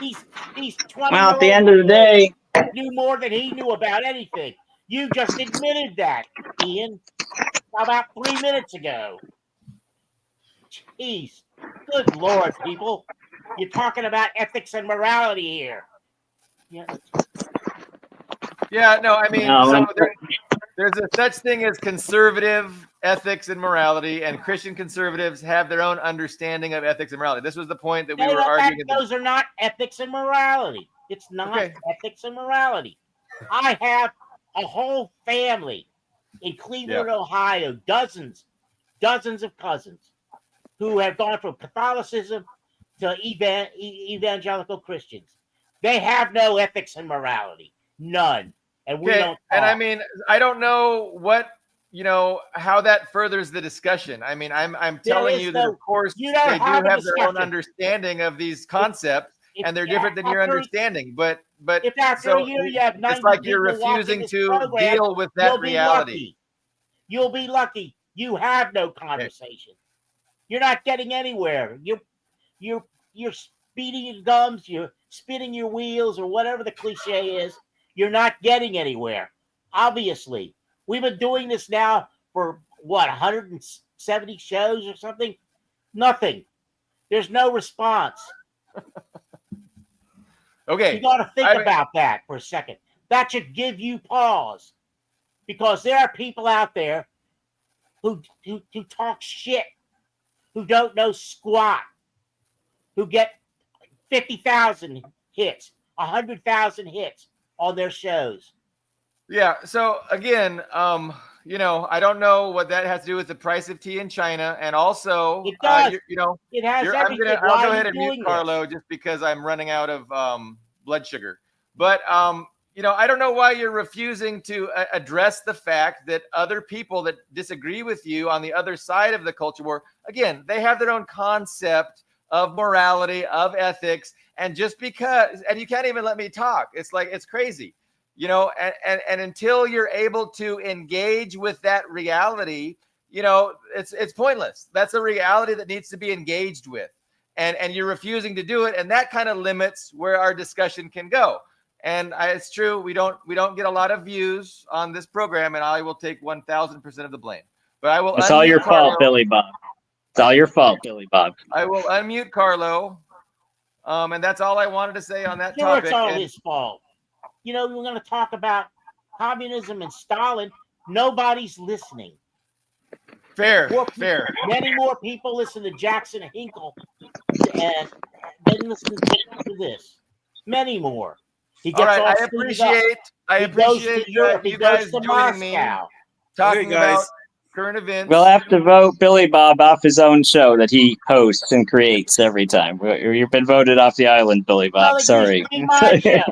These 20 Well, at the end of the day, knew more than he knew about anything. You just admitted that, Ian, about 3 minutes ago. Jeez, good Lord, people. You're talking about ethics and morality here. Yeah, no, I mean, there's a such thing as conservative ethics and morality, and Christian conservatives have their own understanding of ethics and morality. This was the point that we were arguing. Those are not ethics and morality. It's not ethics and morality. I have a whole family in Cleveland, Ohio, dozens of cousins who have gone from Catholicism to evangelical Christians. They have no ethics and morality. None. And we don't. And I mean, I don't know how that furthers the discussion. I mean, I'm telling you that of course they do have their own understanding of these concepts, and they're different than your understanding. But if after a year you have 90 it's like you're refusing to deal with that reality. You'll be lucky. You have no conversation. You're not getting anywhere. You're speeding your gums. You're spinning your wheels, or whatever the cliche is. You're not getting anywhere. Obviously, we've been doing this now for 170 shows or something. Nothing. There's no response. Okay. You got to think about that for a second. That should give you pause, because there are people out there who talk shit, who don't know squat, who get 50,000 hits, 100,000 hits on their shows. Yeah. So again, I don't know what that has to do with the price of tea in China, and also, it does. It has everything. I'll go ahead and mute Carlo just because I'm running out of blood sugar. But I don't know why you're refusing to address the fact that other people that disagree with you on the other side of the culture war, again, they have their own concept of morality, of ethics, and just because, and you can't even let me talk. It's like, it's crazy, and until you're able to engage with that reality, it's pointless. That's a reality that needs to be engaged with. And you're refusing to do it. And that kind of limits where our discussion can go. And it's true. We don't get a lot of views on this program, and I will take 1,000% of the blame, but I will. It's all your fault, Billy Bob. It's all your fault, Billy Bob. I will unmute Carlo. And that's all I wanted to say on that Sure, topic. it's all And his fault. You know, we're going to talk about communism and Stalin. Nobody's listening. fair, More people- fair. Many more people listen to Jackson Hinkle and than listen to this. Many more. He All gets right, all I suited up. appreciate He goes to Europe. He you guys goes to joining me, Moscow. talking Okay, guys. about current events. We'll have to vote Billy Bob off his own show that he hosts and creates every time. You've been voted off the island, Billy Bob. Well, it Sorry. used to be my show,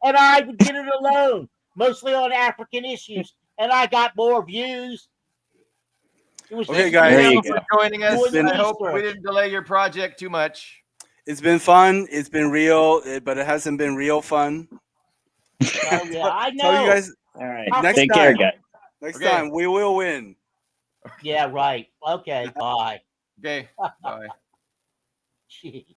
and I did it alone, mostly on African issues, and I got more views. It was Okay, just guys. There Thank you you go. for joining us. Doing the I hope we research. didn't delay your project too much. It's been fun. It's been real, but it hasn't been real fun. Oh yeah, I know. Tell you guys All right. Next Take care, time. guys. next Okay. time we will win. Yeah, right. Okay, bye. Okay, bye. Gee.